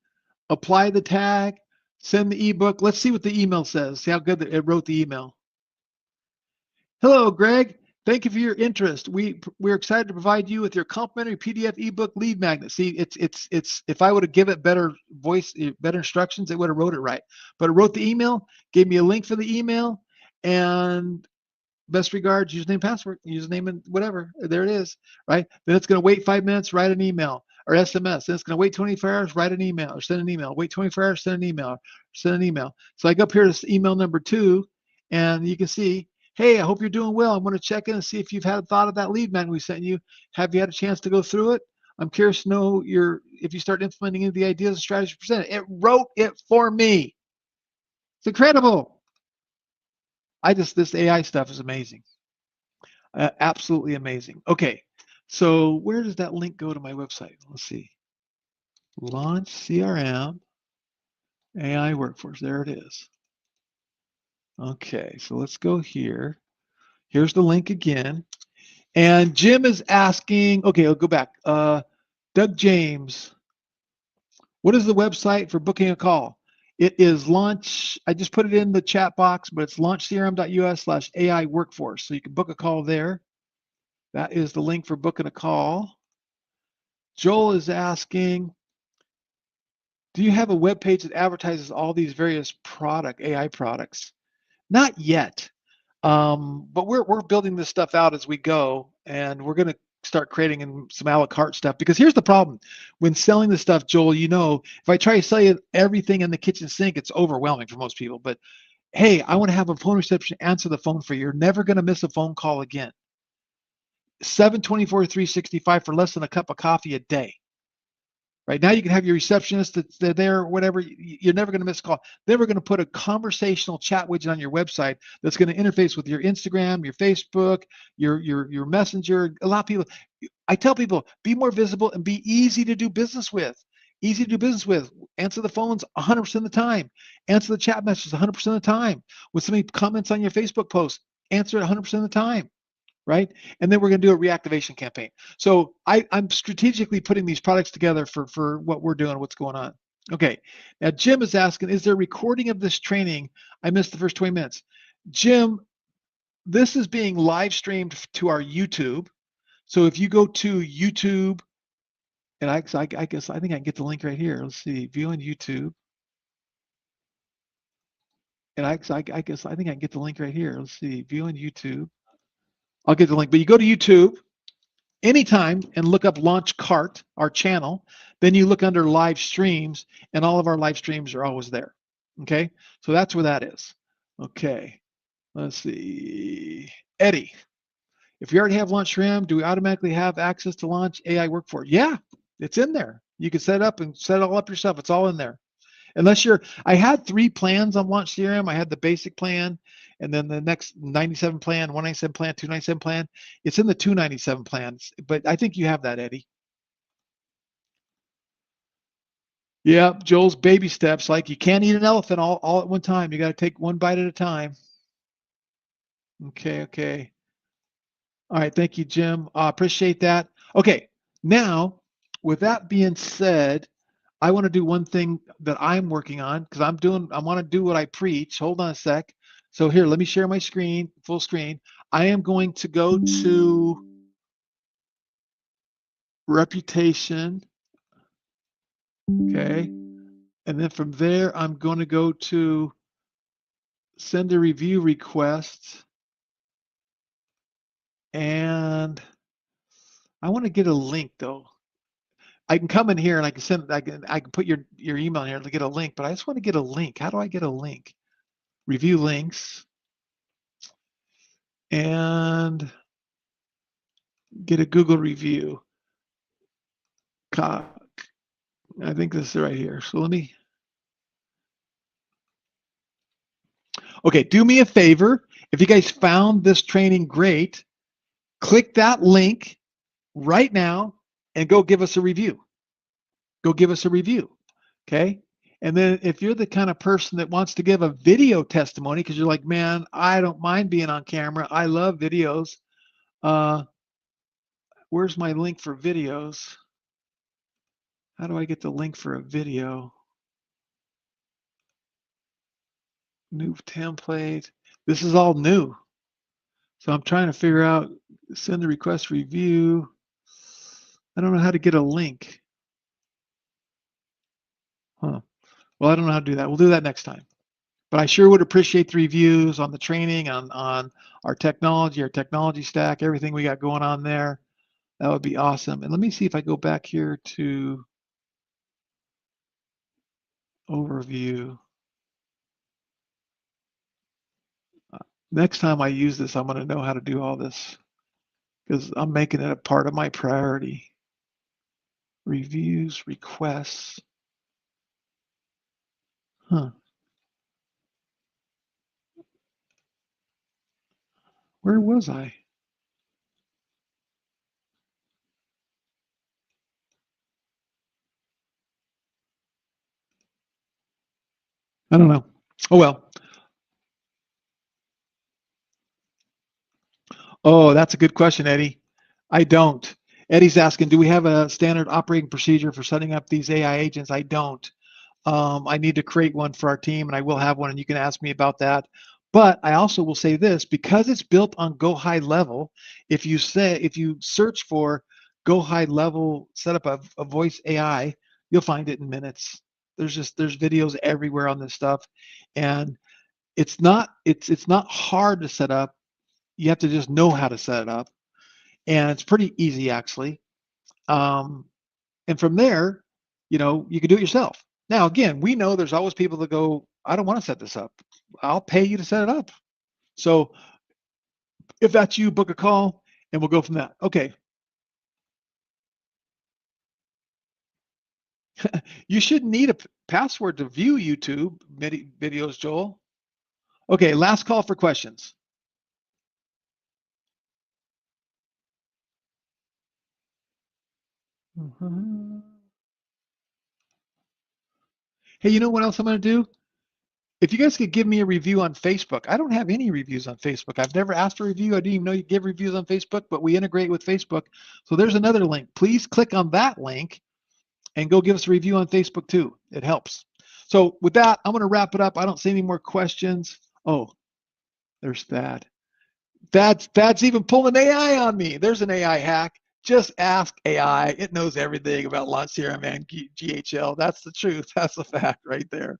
apply the tag, send the ebook. Let's see what the email says. See how good it wrote the email. Hello, Greg. Thank you for your interest. We're excited to provide you with your complimentary PDF ebook lead magnet. See, it's if I would have given it better instructions, it would have wrote it right. But it wrote the email, gave me a link for the email, and best regards, username, password, username, and whatever. There it is, right? Then it's going to wait 5 minutes, write an email or SMS. Then it's going to wait 24 hours, write an email or send an email. Wait 24 hours, send an email, send an email. So I go up here to email number 2, and you can see, hey, I hope you're doing well. I want to check in and see if you've had thought of that lead magnet we sent you. Have you had a chance to go through it? I'm curious to know if you start implementing any of the ideas and strategies presented. It wrote it for me. It's incredible. This AI stuff is amazing. Absolutely amazing. Okay, so where does that link go to my website? Let's see. Launch CRM AI Workforce. There it is. Okay, so let's go here. Here's the link again. And Jim is asking, okay, I'll go back. Doug James, what is the website for booking a call? It is launch, I just put it in the chat box, but it's launchcrm.us/AI workforce. So you can book a call there. That is the link for booking a call. Joel is asking, do you have a web page that advertises all these various AI products? Not yet, but we're building this stuff out as we go, and we're going to start creating some a la carte stuff. Because here's the problem: when selling this stuff, Joel, if I try to sell you everything in the kitchen sink, it's overwhelming for most people. But hey, I want to have a phone reception answer the phone for you. You're never going to miss a phone call again. 7/24, 365 for less than a cup of coffee a day. Right now, you can have your receptionist that's there, or whatever. You're never going to miss a call. Then we're going to put a conversational chat widget on your website that's going to interface with your Instagram, your Facebook, your Messenger. A lot of people, I tell people, be more visible and be easy to do business with. Easy to do business with. Answer the phones 100% of the time. Answer the chat messages 100% of the time. When somebody comments on your Facebook post, answer it 100% of the time. Right? And then we're going to do a reactivation campaign. So I'm strategically putting these products together for what we're doing, what's going on. Okay. Now, Jim is asking, is there a recording of this training? I missed the first 20 minutes. Jim, this is being live streamed to our YouTube. So if you go to YouTube, and I think I can get the link right here. Let's see, view on YouTube. And I think I can get the link right here. Let's see, view on YouTube. I'll get the link, but you go to YouTube anytime and look up Launch Cart, our channel. Then you look under live streams, and all of our live streams are always there. Okay, so that's where that is. Okay, let's see. Eddie, if you already have Launch CRM, do we automatically have access to Launch AI Workforce? Yeah, it's in there. You can set it up and set it all up yourself. It's all in there. Unless I had 3 plans on Launch CRM. I had the basic plan, and then the next 97 plan, 197 plan, 297 plan. It's in the 297 plans, but I think you have that, Eddie. Yeah, Joel's baby steps. Like, you can't eat an elephant all at one time. You got to take one bite at a time. Okay. All right. Thank you, Jim. Appreciate that. Okay. Now, with that being said, I want to do one thing that I'm working on because I want to do what I preach. Hold on a sec. So here, let me share my screen, full screen. I am going to go to reputation. Okay. And then from there, I'm going to go to send a review request. And I want to get a link though. I can come in here and I can put your email in here to get a link, but I just want to get a link. How do I get a link? Review links and get a Google review. I think this is right here. So let me. Okay, do me a favor. If you guys found this training great, click that link right now and go give us a review. Go give us a review. Okay. And then if you're the kind of person that wants to give a video testimony, because you're like, man, I don't mind being on camera. I love videos. Where's my link for videos? How do I get the link for a video? New template. This is all new. So I'm trying to figure out, send a request review. I don't know how to get a link. Well, I don't know how to do that. We'll do that next time. But I sure would appreciate the reviews on the training, on our technology stack, everything we got going on there. That would be awesome. And let me see if I go back here to overview. Next time I use this, I'm going to know how to do all this because I'm making it a part of my priority. Reviews, requests. Where was I? I don't know. Oh, well. Oh, that's a good question, Eddie. I don't. Eddie's asking, do we have a standard operating procedure for setting up these AI agents? I don't. I need to create one for our team, and I will have one, and you can ask me about that. But I also will say this, because it's built on Go High Level, if you search for Go High Level setup of a voice AI, you'll find it in minutes. There's videos everywhere on this stuff, and it's not hard to set up. You have to just know how to set it up, and it's pretty easy actually. And from there, you can do it yourself. Now, again, we know there's always people that go, I don't want to set this up. I'll pay you to set it up. So if that's you, book a call and we'll go from that. Okay. You shouldn't need a password to view YouTube videos, Joel. Okay, last call for questions. Hey, you know what else I'm going to do? If you guys could give me a review on Facebook. I don't have any reviews on Facebook. I've never asked for a review. I didn't even know you give reviews on Facebook, but we integrate with Facebook. So there's another link. Please click on that link and go give us a review on Facebook too. It helps. So with that, I'm going to wrap it up. I don't see any more questions. Oh, there's Thad. Thad's even pulling AI on me. There's an AI hack. Just ask AI. It knows everything about Launch CRM and GHL. That's the truth. That's the fact right there.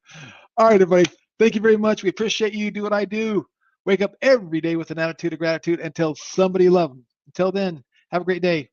All right, everybody. Thank you very much. We appreciate you. Do what I do. Wake up every day with an attitude of gratitude and tell somebody you love them. Until then, have a great day.